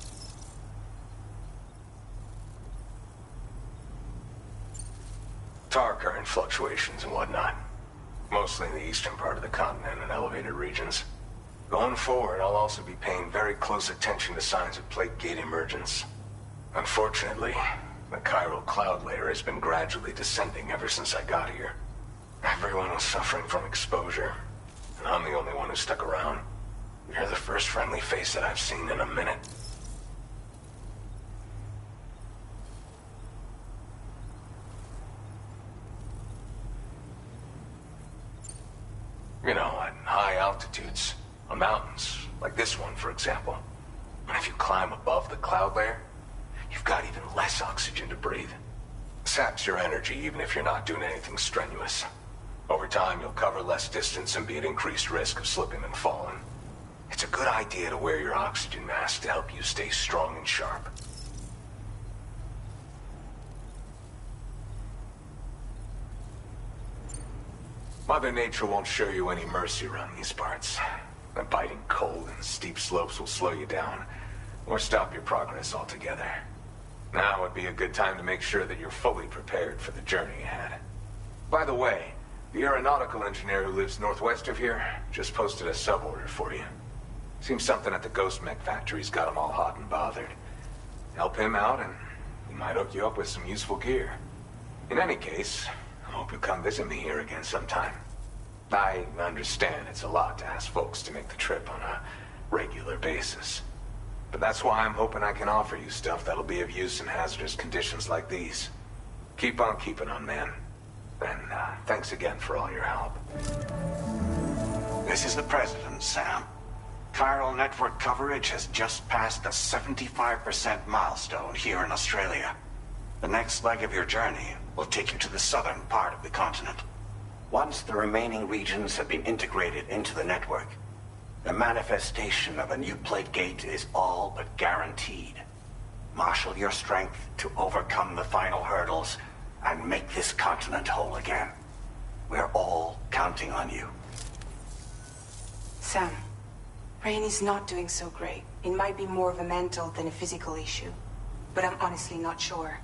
Tar current fluctuations and whatnot. Mostly in the eastern part of the continent and elevated regions. Going forward, I'll also be paying very close attention to signs of plate gate emergence. Unfortunately, the chiral cloud layer has been gradually descending ever since I got here. Everyone was suffering from exposure, and I'm the only one who stuck around. You're the first friendly face that I've seen in a minute. You know, at high altitudes, on mountains, like this one, for example. And if you climb above the cloud layer, you've got even less oxygen to breathe. Saps your energy even if you're not doing anything strenuous. Over time, you'll cover less distance and be at increased risk of slipping and falling. It's a good idea to wear your oxygen mask to help you stay strong and sharp. Mother Nature won't show you any mercy around these parts. The biting cold and steep slopes will slow you down, or stop your progress altogether. Now would be a good time to make sure that you're fully prepared for the journey ahead. By the way, the aeronautical engineer who lives northwest of here just posted a sub-order for you. Seems something at the Ghost Mech factory's got him all hot and bothered. Help him out and he might hook you up with some useful gear. In any case, I hope you'll come visit me here again sometime. I understand it's a lot to ask folks to make the trip on a regular basis. But that's why I'm hoping I can offer you stuff that'll be of use in hazardous conditions like these. Keep on keeping on, man. And thanks again for all your help. This is the President, Sam. Chiral network coverage has just passed the 75% milestone here in Australia. The next leg of your journey will take you to the southern part of the continent. Once the remaining regions have been integrated into the network, the manifestation of a new plate gate is all but guaranteed. Marshal your strength to overcome the final hurdles and make this continent whole again. We're all counting on you. Sam, Rainey's not doing so great. It might be more of a mental than a physical issue, but I'm honestly not sure.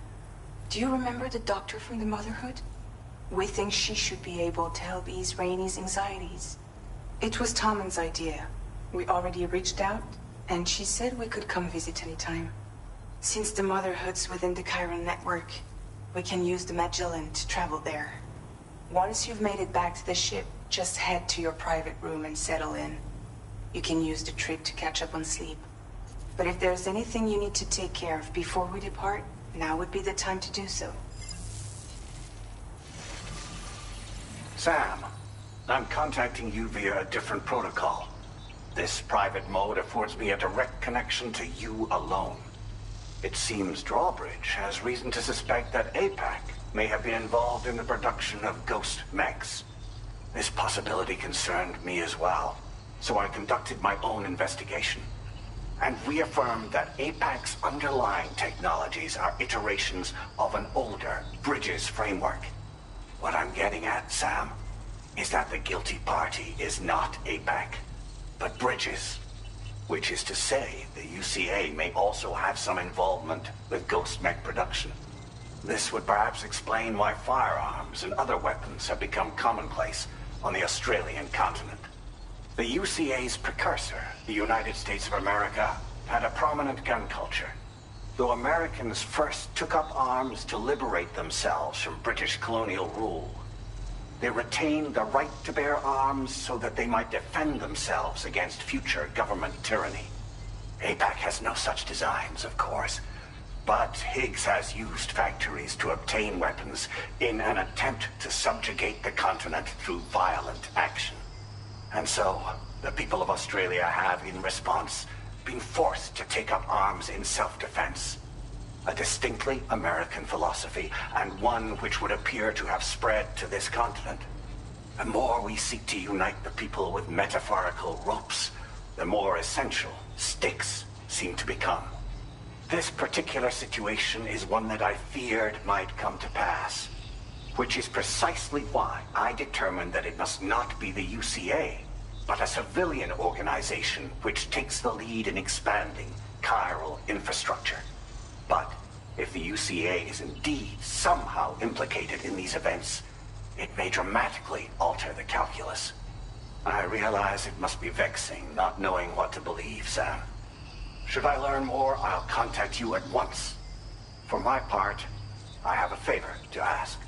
Do you remember the doctor from the Motherhood? We think she should be able to help ease Rainey's anxieties. It was Tommen's idea. We already reached out, and she said we could come visit anytime. Since the Motherhood's within the Chiron network, we can use the Magellan to travel there. Once you've made it back to the ship, just head to your private room and settle in. You can use the trip to catch up on sleep. But if there's anything you need to take care of before we depart, now would be the time to do so. Sam, I'm contacting you via a different protocol. This private mode affords me a direct connection to you alone. It seems Drawbridge has reason to suspect that APAC may have been involved in the production of ghost mechs. This possibility concerned me as well, so I conducted my own investigation and reaffirmed that APAC's underlying technologies are iterations of an older Bridges framework. What I'm getting at, Sam, is that the guilty party is not APAC, but Bridges. Which is to say, the UCA may also have some involvement with ghost mech production. This would perhaps explain why firearms and other weapons have become commonplace on the Australian continent. The UCA's precursor, the United States of America, had a prominent gun culture. Though Americans first took up arms to liberate themselves from British colonial rule, they retained the right to bear arms so that they might defend themselves against future government tyranny. APAC has no such designs, of course, but Higgs has used factories to obtain weapons in an attempt to subjugate the continent through violent action. And so, the people of Australia have, in response, been forced to take up arms in self-defense. A distinctly American philosophy, and one which would appear to have spread to this continent. The more we seek to unite the people with metaphorical ropes, the more essential sticks seem to become. This particular situation is one that I feared might come to pass, which is precisely why I determined that it must not be the UCA, but a civilian organization which takes the lead in expanding chiral infrastructure. But if the UCA is indeed somehow implicated in these events, it may dramatically alter the calculus. I realize it must be vexing not knowing what to believe, Sam. Should I learn more, I'll contact you at once. For my part, I have a favor to ask.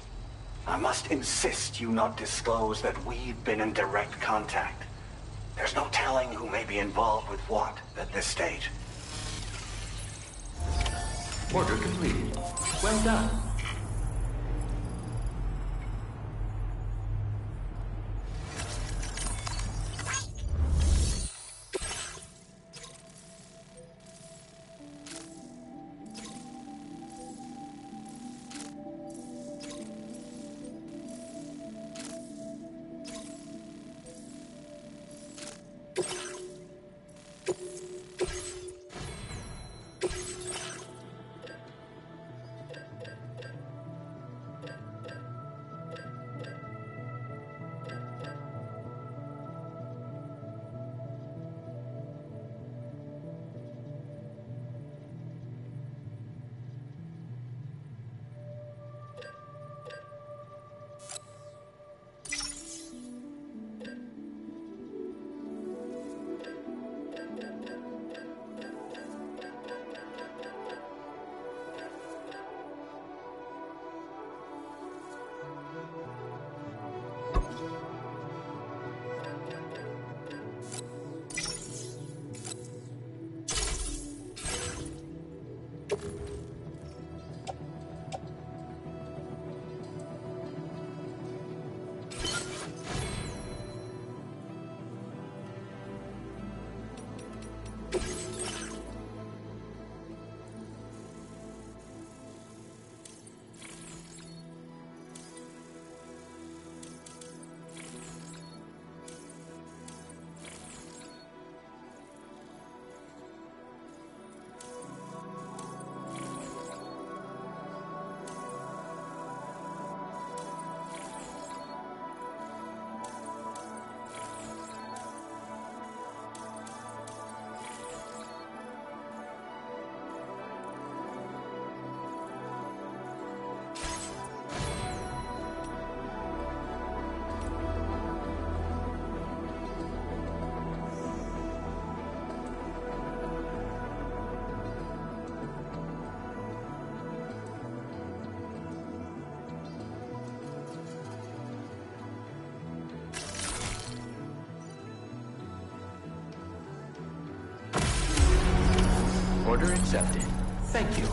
I must insist you not disclose that we've been in direct contact. There's no telling who may be involved with what at this stage. Order completed. Well done. Order accepted. Thank you.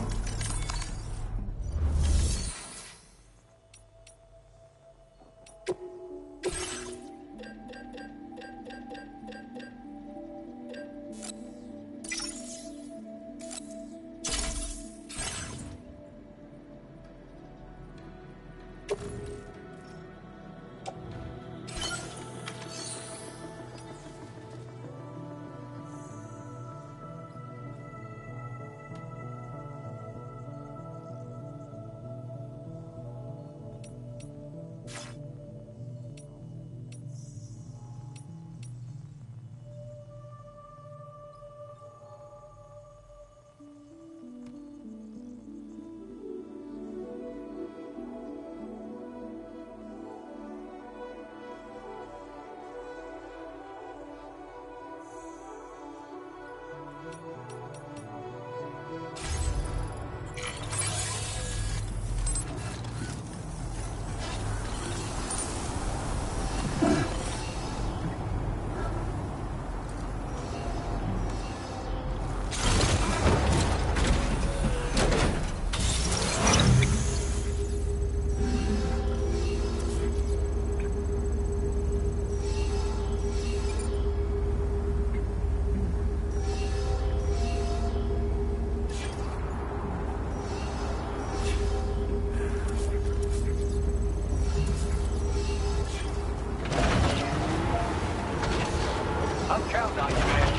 I'm counting on you, man.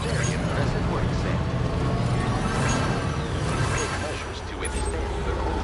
Very impressive work, Sam. Great measures to withstand the cold.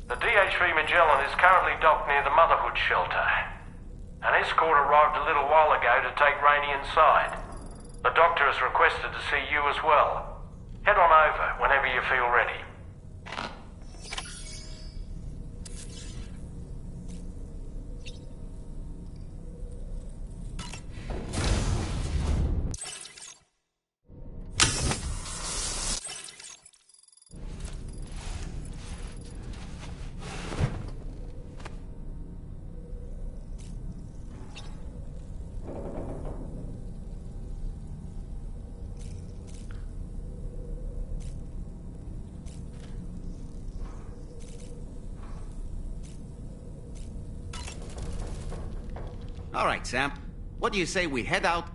The DHV Magellan is currently docked near the Motherhood shelter. An escort arrived a little while ago to take Rainey inside. The doctor has requested to see you as well. Head on over whenever you feel ready. All right, Sam. What do you say we head out?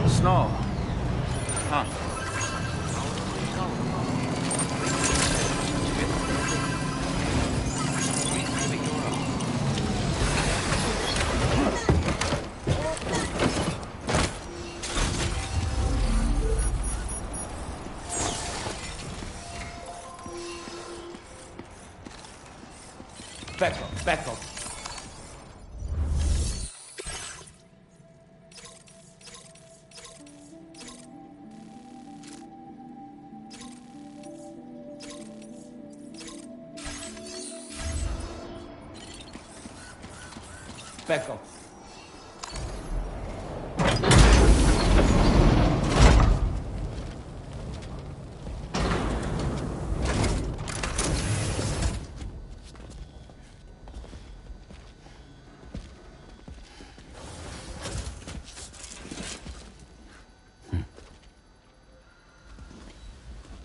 Snow. Huh. Back up. Back up.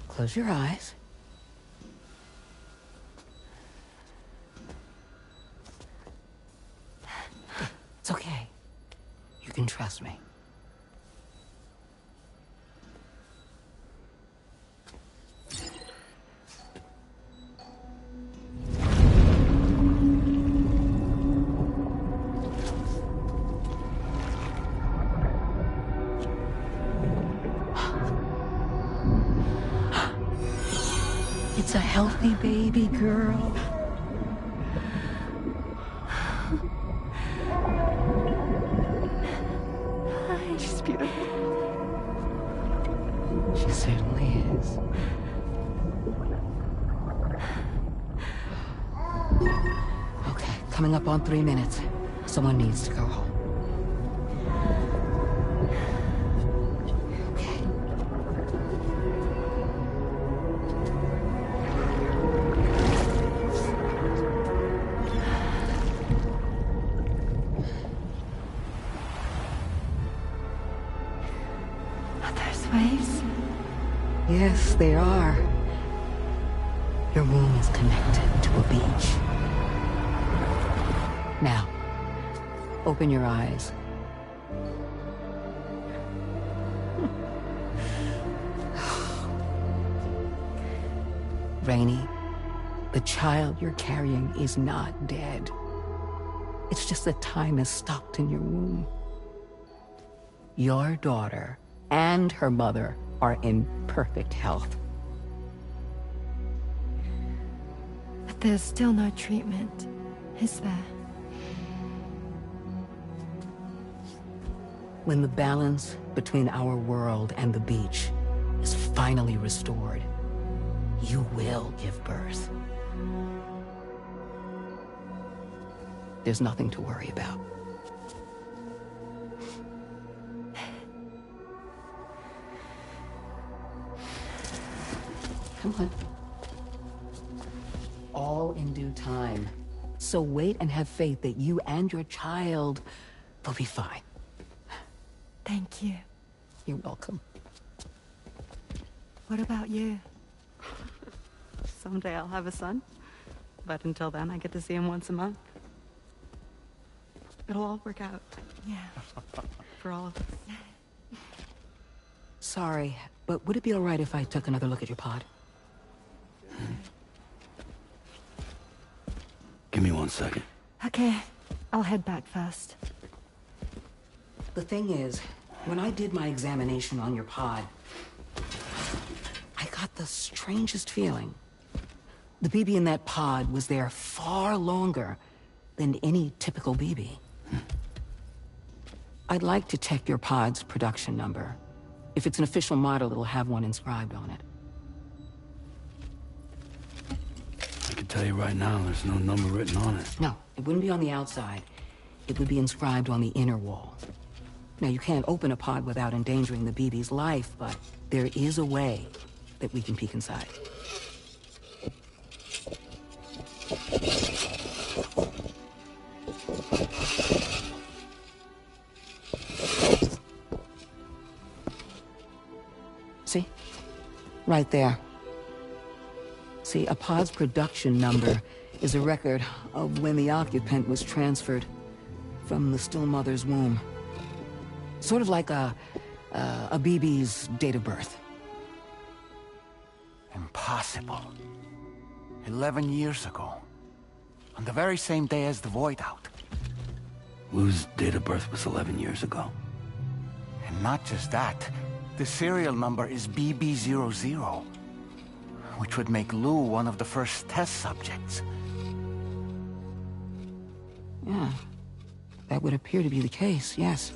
Close your eyes. It's okay. You can trust me. It's a healthy baby girl. She's beautiful. She certainly is. Okay, coming up on 3 minutes. Someone needs to go home. Waves? Yes, they are. Your womb is connected to a beach. Now, open your eyes. Rainey, the child you're carrying is not dead. It's just that time has stopped in your womb. Your daughter and her mother are in perfect health. But there's still no treatment, is there? When the balance between our world and the beach is finally restored, you will give birth. There's nothing to worry about. Come on. All in due time. So wait and have faith that you and your child will be fine. Thank you. You're welcome. What about you? Someday I'll have a son, but until then I get to see him once a month. It'll all work out. Yeah. For all of us. Sorry, but would it be all right if I took another look at your pod? Give me 1 second. Okay, I'll head back first. The thing is, when I did my examination on your pod, I got the strangest feeling. The BB in that pod was there far longer than any typical BB. I'd like to check your pod's production number. If it's an official model, it'll have one inscribed on it. I can tell you right now, there's no number written on it. No, it wouldn't be on the outside. It would be inscribed on the inner wall. Now, you can't open a pod without endangering the BB's life, but there is a way that we can peek inside. See? Right there. See, a pod's production number is a record of when the occupant was transferred from the still mother's womb. Sort of like a BB's date of birth. Impossible. 11 years ago. On the very same day as the Void Out. Lou's date of birth was 11 years ago. And not just that, the serial number is BB00, which would make Lou one of the first test subjects. Yeah, that would appear to be the case, yes.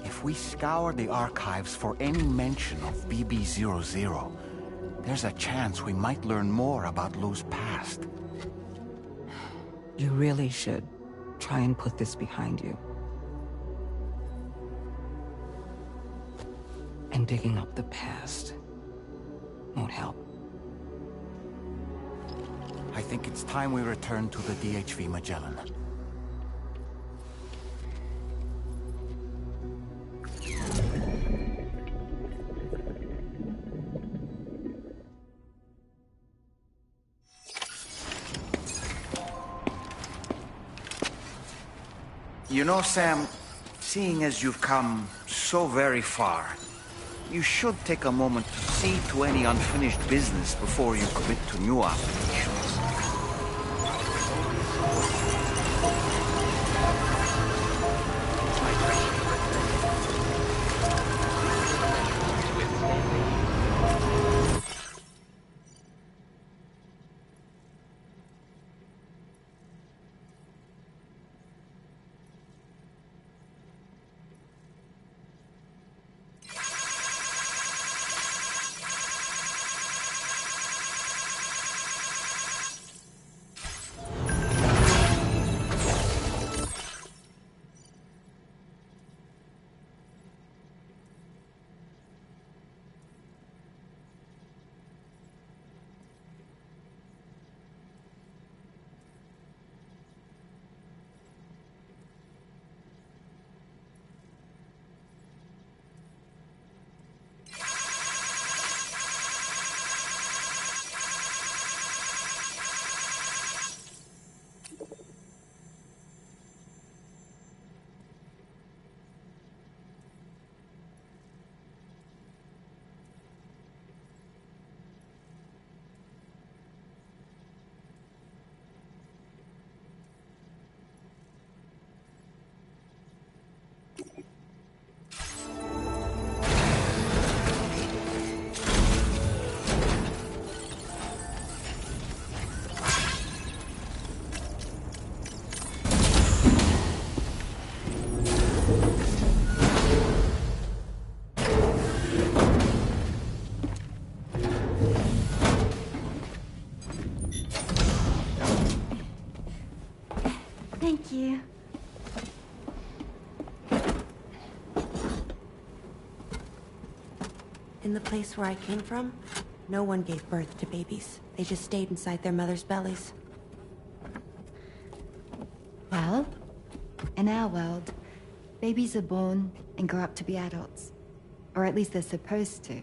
If we scour the archives for any mention of BB00, there's a chance we might learn more about Lou's past. You really should try and put this behind you. And digging up the past won't help. I think it's time we return to the DHV Magellan. You know, Sam, seeing as you've come so very far, you should take a moment to see to any unfinished business before you commit to new obligations. Thank you. In the place where I came from, no one gave birth to babies. They just stayed inside their mother's bellies. Well, in our world, babies are born and grow up to be adults. Or at least they're supposed to.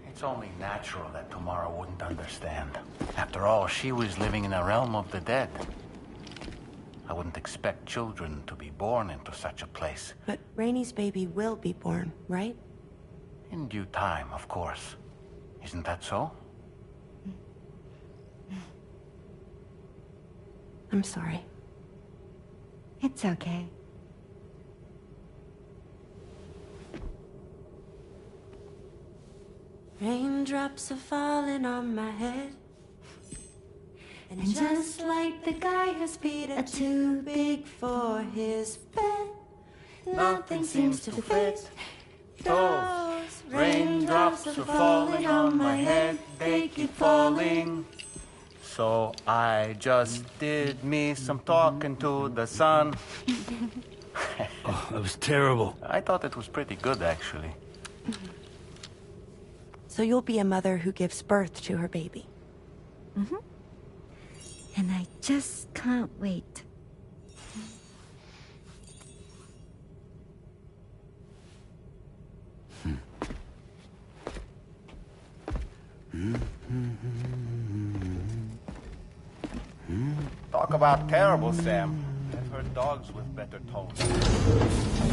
It's only natural that Tamara wouldn't understand. After all, she was living in a realm of the dead. I wouldn't expect children to be born into such a place. But Rainey's baby will be born, right? In due time, of course. Isn't that so? I'm sorry. It's okay. Raindrops are falling on my head. And just like the guy whose feet are too big for his bed, nothing seems to fit. Those raindrops are falling on my head, they keep falling. So I just did me some talking to the sun. Oh, that was terrible. I thought it was pretty good, actually. So you'll be a mother who gives birth to her baby. Mm-hmm. And I just can't wait. Talk about terrible, Sam. I've heard dogs with better tones.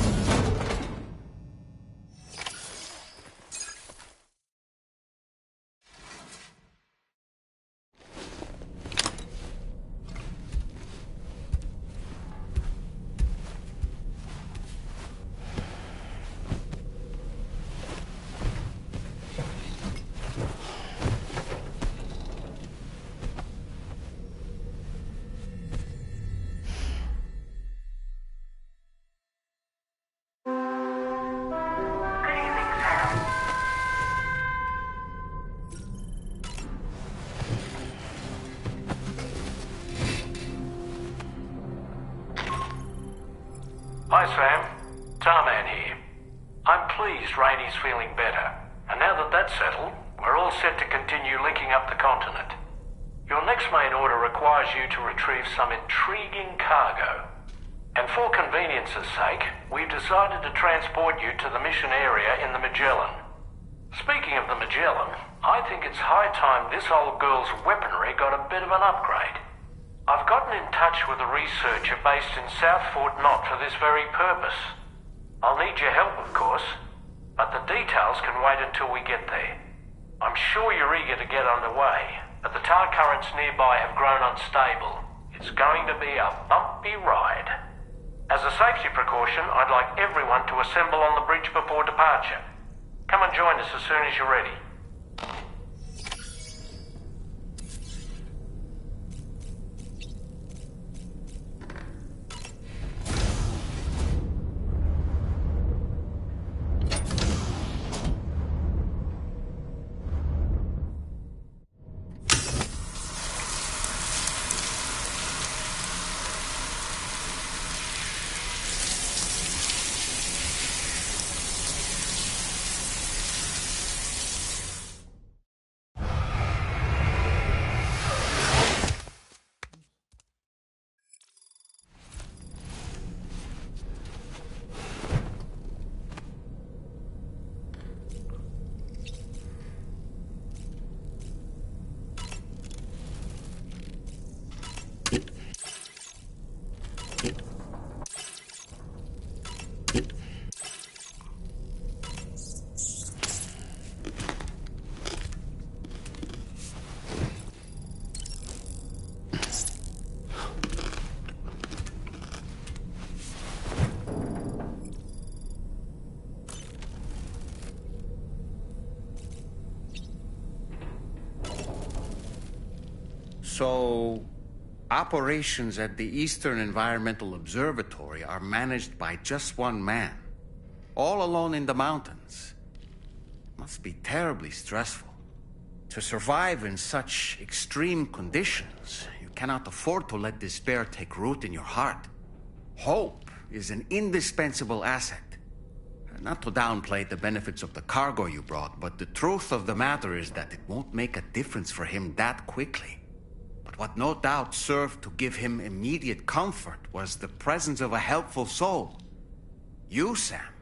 Hi, Sam. Tarman here. I'm pleased Rainey's feeling better. And now that that's settled, we're all set to continue linking up the continent. Your next main order requires you to retrieve some intriguing cargo. And for convenience's sake, we've decided to transport you to the mission area in the Magellan. Speaking of the Magellan, I think it's high time this old girl's weaponry got a bit of an upgrade. I've gotten in touch with a researcher based in South Fort Knott for this very purpose. I'll need your help, of course, but the details can wait until we get there. I'm sure you're eager to get underway, but the tar currents nearby have grown unstable. It's going to be a bumpy ride. As a safety precaution, I'd like everyone to assemble on the bridge before departure. Come and join us as soon as you're ready. So, operations at the Eastern Environmental Observatory are managed by just one man, all alone in the mountains. Must be terribly stressful. To survive in such extreme conditions, you cannot afford to let despair take root in your heart. Hope is an indispensable asset. Not to downplay the benefits of the cargo you brought, but the truth of the matter is that it won't make a difference for him that quickly. But what no doubt served to give him immediate comfort was the presence of a helpful soul. You, Sam.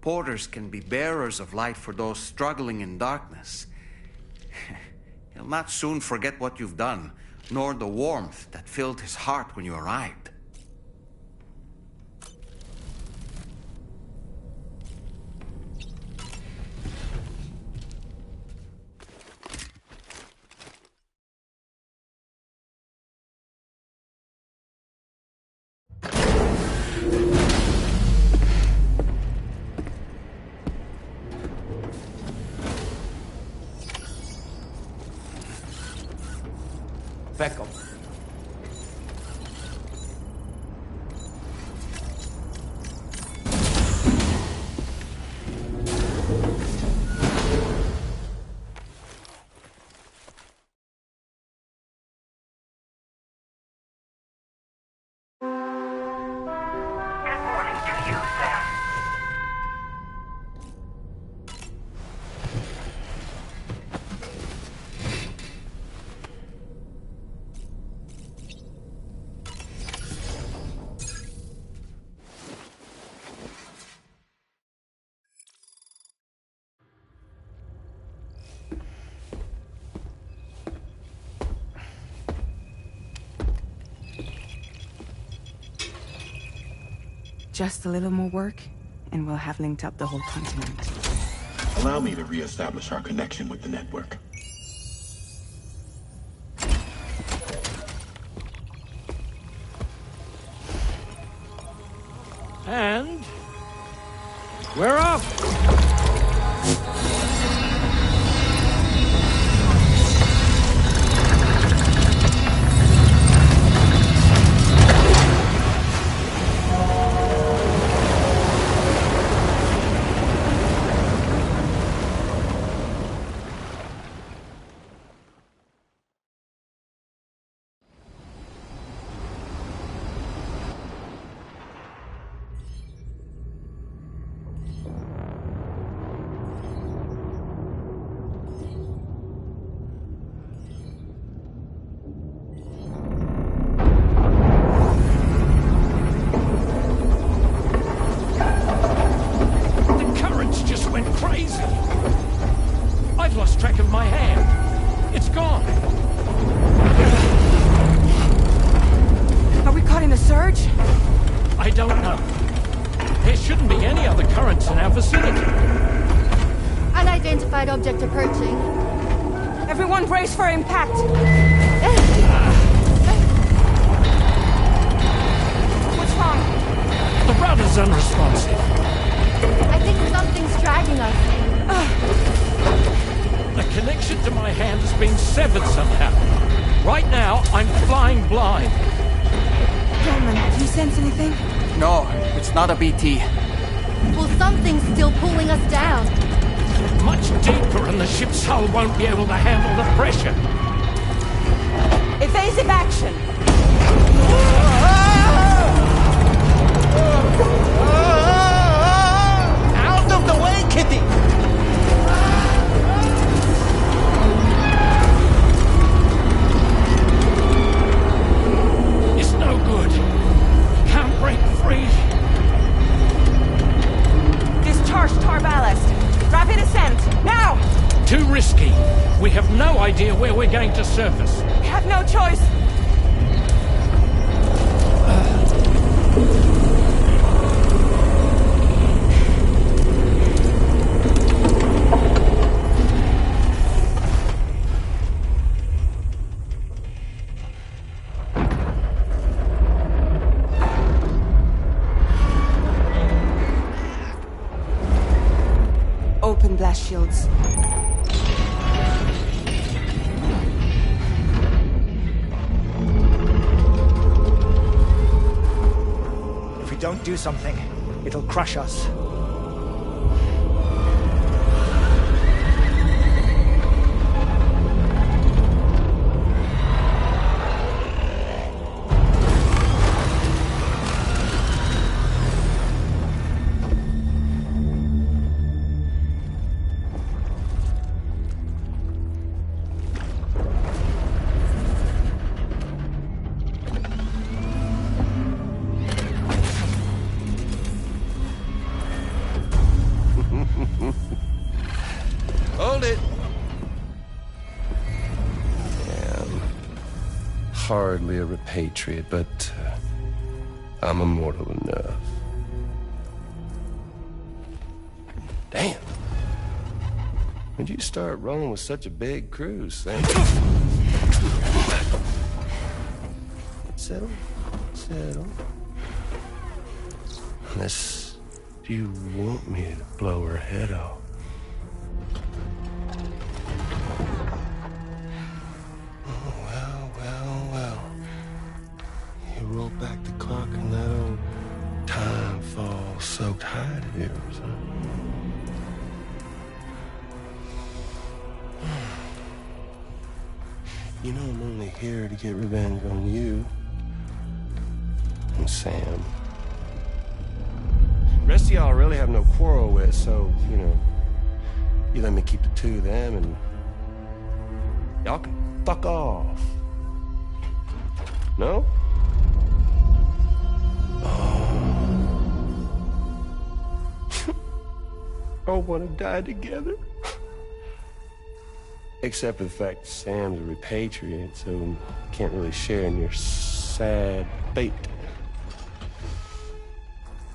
Porters can be bearers of light for those struggling in darkness. He'll not soon forget what you've done, nor the warmth that filled his heart when you arrived. Beckham. Just a little more work, and we'll have linked up the whole continent. Allow me to reestablish our connection with the network. And we're off! I've lost track of my hand. It's gone. Are we caught in a surge? I don't know. There shouldn't be any other currents in our vicinity. Unidentified object approaching. Everyone brace for impact. What's wrong? The rudder's unresponsive. I think something's dragging us. The connection to my hand has been severed somehow. Right now, I'm flying blind. Gentlemen, do you sense anything? No, it's not a BT. Well, something's still pulling us down. Much deeper, and the ship's hull won't be able to handle the pressure. Evasive action! Out of the way, Kitty! It's no good. Can't break free. Discharge tar ballast. Rapid ascent, now! Too risky. We have no idea where we're going to surface. We have no choice. Open blast shields. If we don't do something, it'll crush us. hardly a repatriate, but I'm immortal enough. Damn. When'd you start rolling with such a big crew, Sam? Settle. Unless you want me to blow her head off. Well. You roll back the clock in that old time fall soaked hide of yours, huh? You know I'm only here to get revenge on you and Sam. Rest of y'all I really have no quarrel with, so, you know, you let me keep the two of them and y'all can fuck off. No? Oh, want to die together? Except for the fact Sam's a repatriate, so can't really share in your sad fate.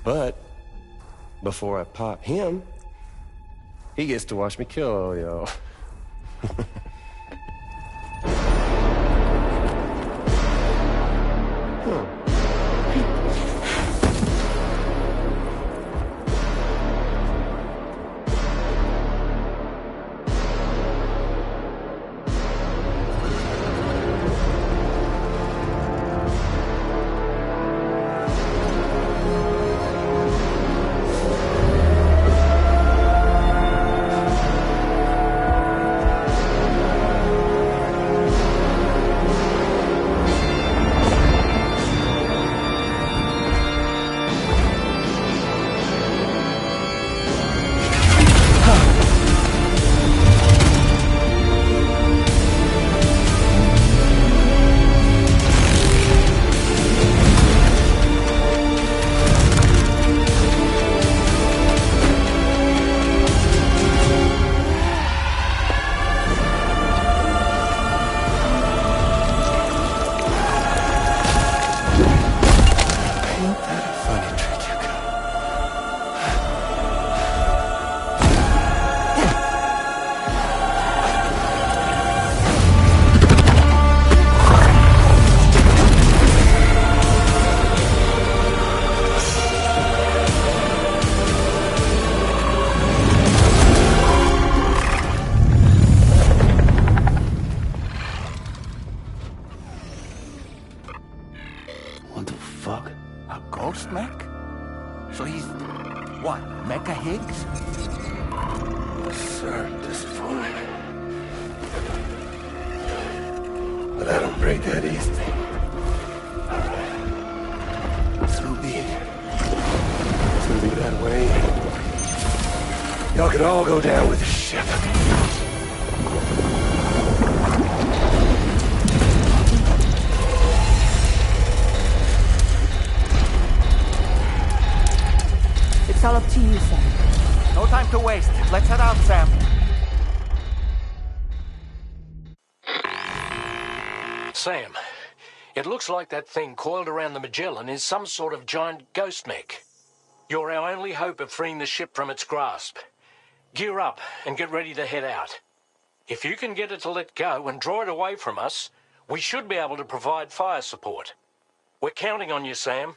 But before I pop him, he gets to watch me kill all y'all. It's all up to you, Sam. No time to waste. Let's head out, Sam. Sam, it looks like that thing coiled around the Magellan is some sort of giant ghost mech. You're our only hope of freeing the ship from its grasp. Gear up and get ready to head out. If you can get it to let go and draw it away from us, we should be able to provide fire support. We're counting on you, Sam.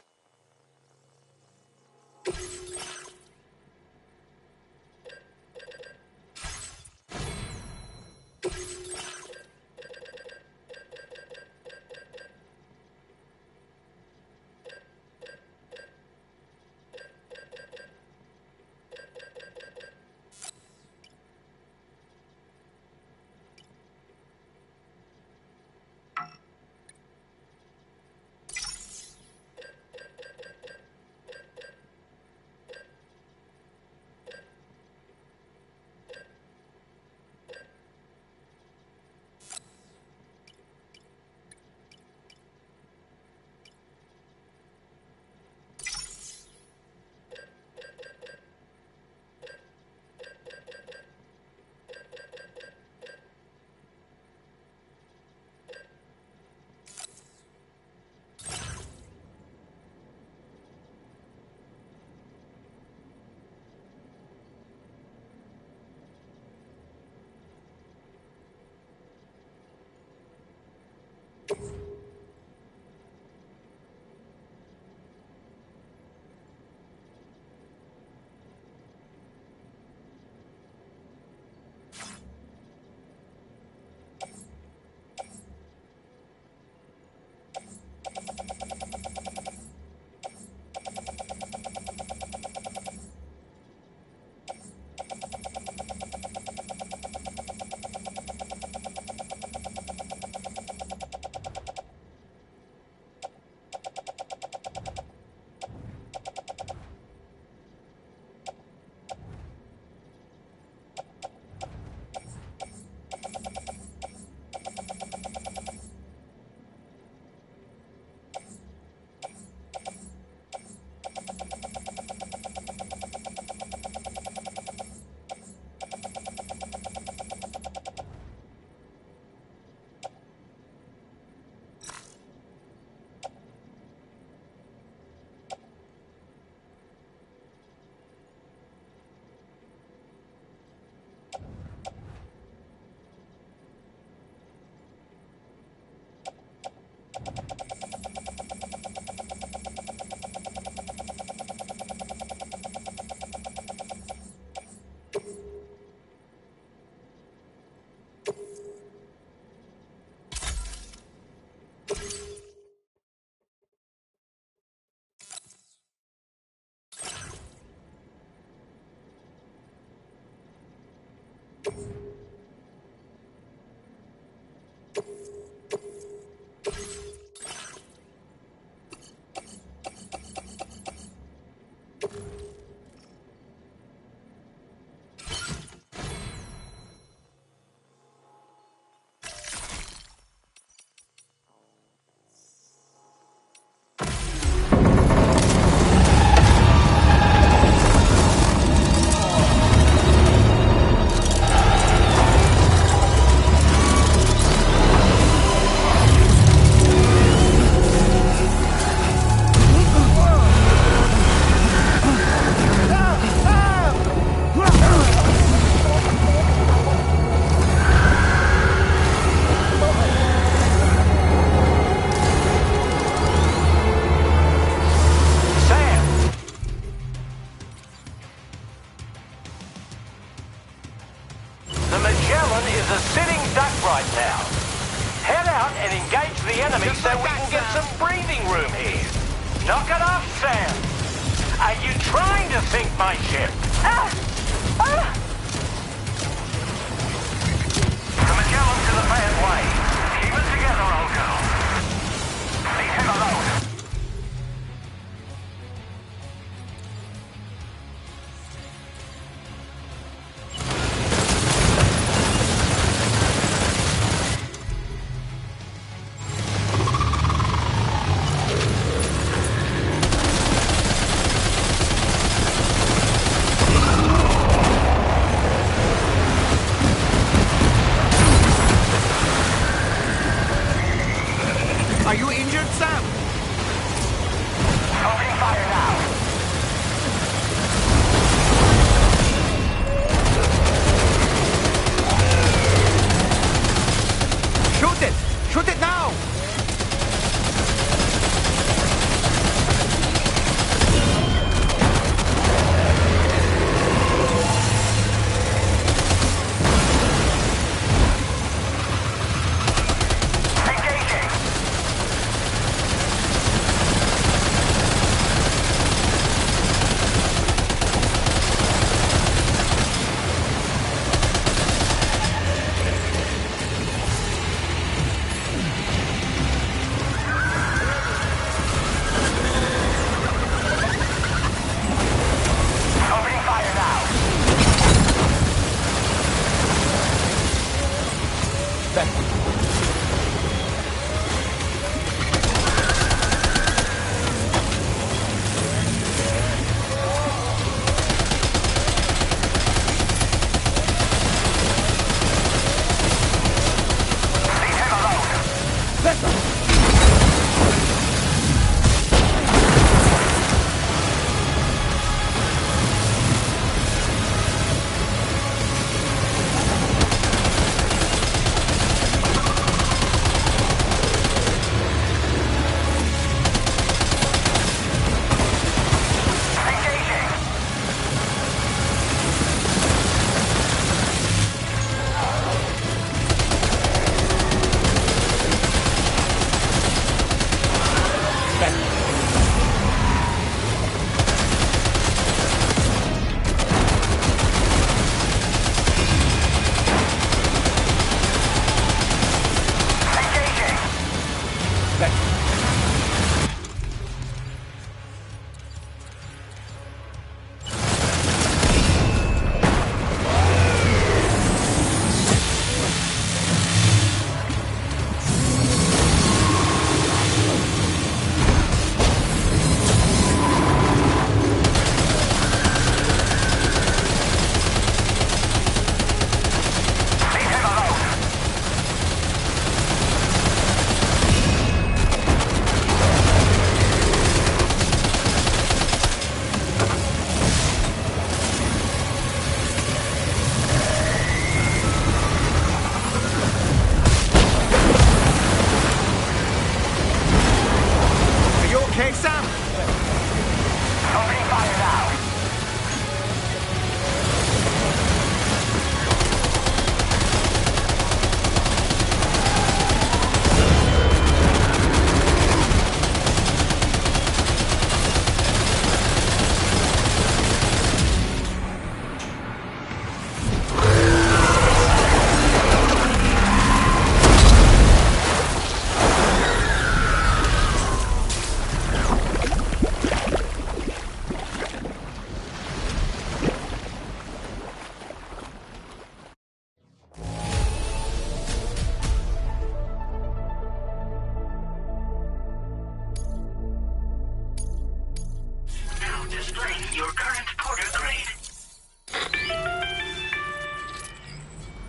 Explain your current porter grade.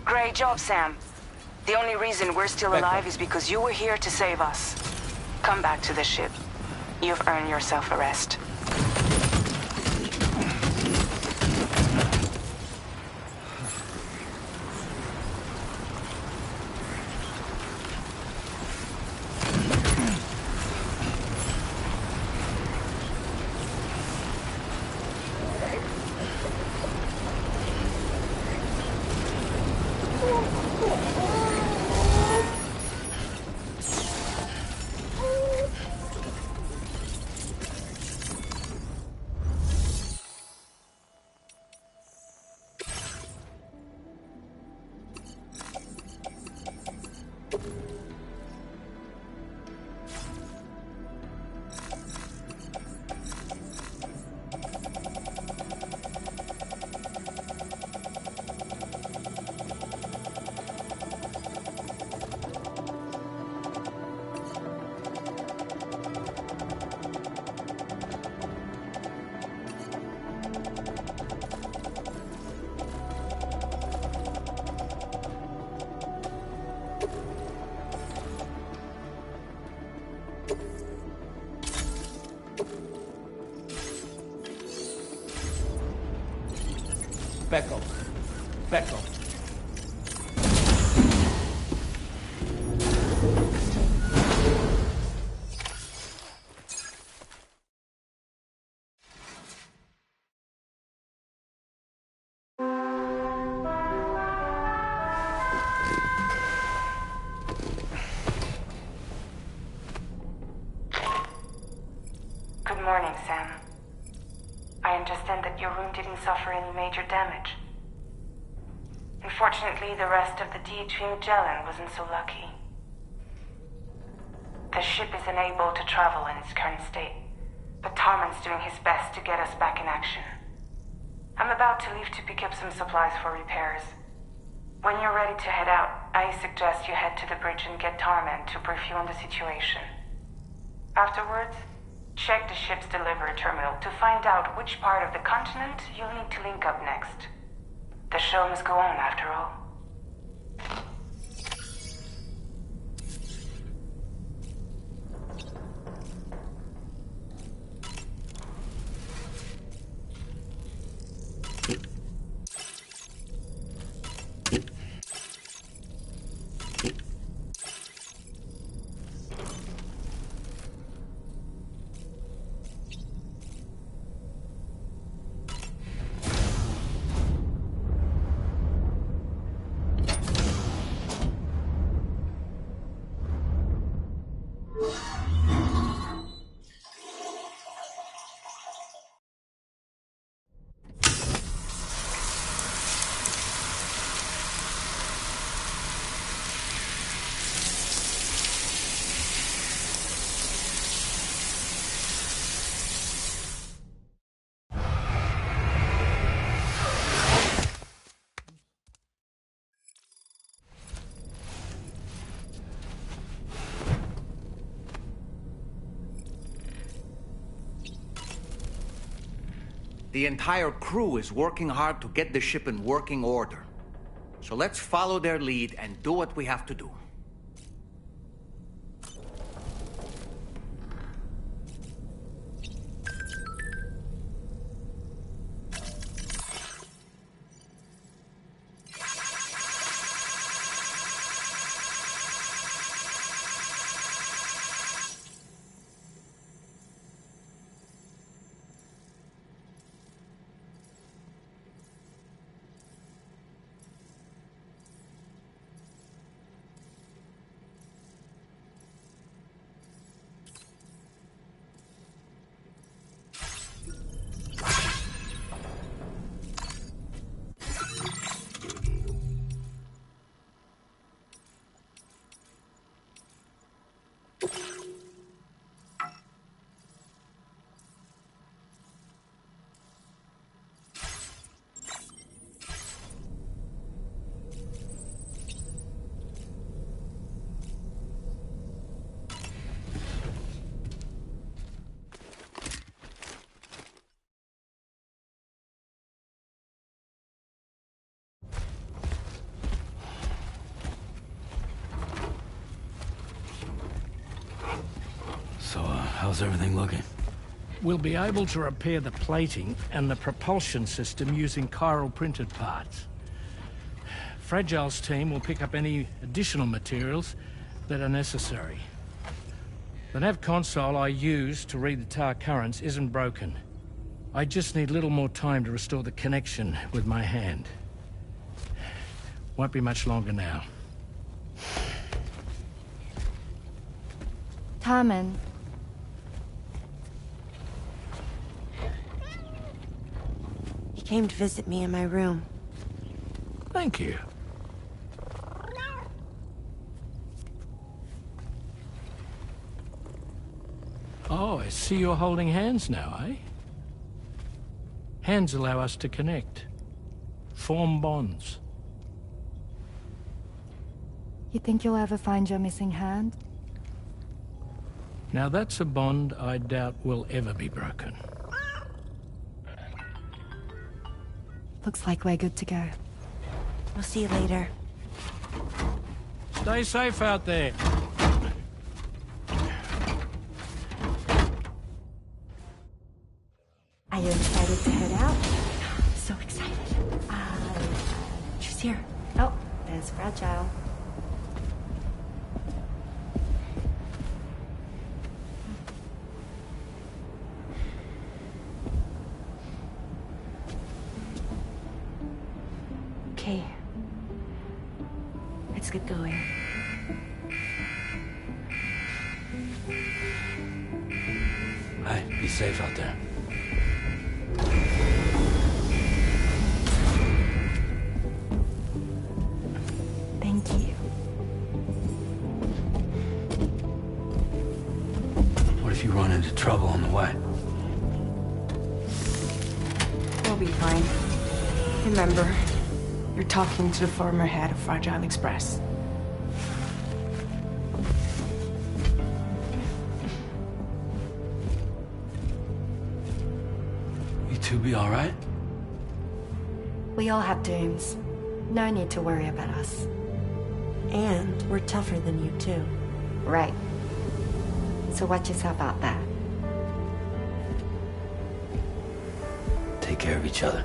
Great job, Sam. The only reason we're still alive is because you were here to save us. Come back to the ship. You've earned yourself a rest. Becco. Becco. Good morning, Sam. I understand that your room didn't suffer any major damage. Unfortunately, the rest of the DHV Magellan wasn't so lucky. The ship is unable to travel in its current state, but Tarman's doing his best to get us back in action. I'm about to leave to pick up some supplies for repairs. When you're ready to head out, I suggest you head to the bridge and get Tarman to brief you on the situation. Afterwards, check the ship's delivery terminal to find out which part of the continent you'll need to link up next. The show must go on, after all. The entire crew is working hard to get the ship in working order. So let's follow their lead and do what we have to do. How's everything looking? We'll be able to repair the plating and the propulsion system using chiral printed parts. Fragile's team will pick up any additional materials that are necessary. The nav console I use to read the tower currents isn't broken. I just need a little more time to restore the connection with my hand. Won't be much longer now. Tarman. He came to visit me in my room. Thank you. Oh, I see you're holding hands now, eh? Hands allow us to connect. Form bonds. You think you'll ever find your missing hand? Now that's a bond I doubt will ever be broken. Looks like we're good to go. We'll see you later. Stay safe out there. Are you excited to head out? So excited. She's here. Oh, there's Fragile. Okay. Let's get going. Hey, be safe out there. Thank you. What if you run into trouble on the way? We'll be fine. Remember, you're talking to the former head of Fragile Express. You two be all right? We all have dooms. No need to worry about us. And we're tougher than you, too. Right. So watch yourself out there. Take care of each other.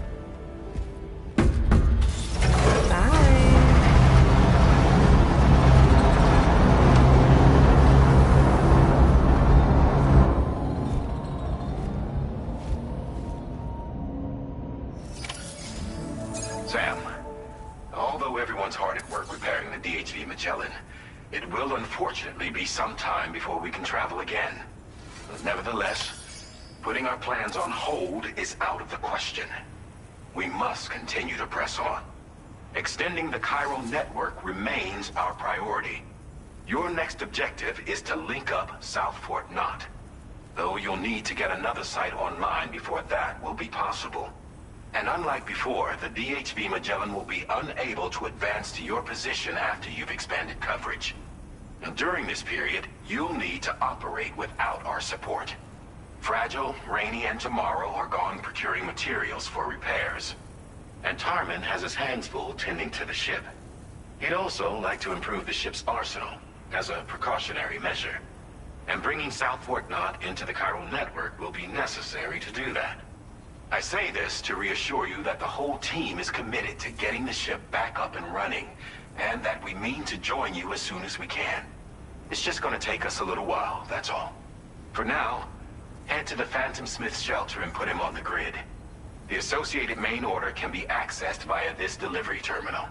Sam, although everyone's hard at work repairing the DHV Magellan, it will unfortunately be some time before we can travel again. Nevertheless, putting our plans on hold is out of the question. We must continue to press on. Extending the chiral network remains our priority. Your next objective is to link up South Fort Knot. Though you'll need to get another site online before that will be possible. And unlike before, the DHV Magellan will be unable to advance to your position after you've expanded coverage. Now, during this period, you'll need to operate without our support. Fragile, Rainy, and Tomorrow are gone procuring materials for repairs. And Tarman has his hands full tending to the ship. He'd also like to improve the ship's arsenal, as a precautionary measure. And bringing South Fort Knot into the chiral network will be necessary to do that. I say this to reassure you that the whole team is committed to getting the ship back up and running, and that we mean to join you as soon as we can. It's just gonna take us a little while, that's all. For now, head to the Phantom Smith's shelter and put him on the grid. The associated main order can be accessed via this delivery terminal.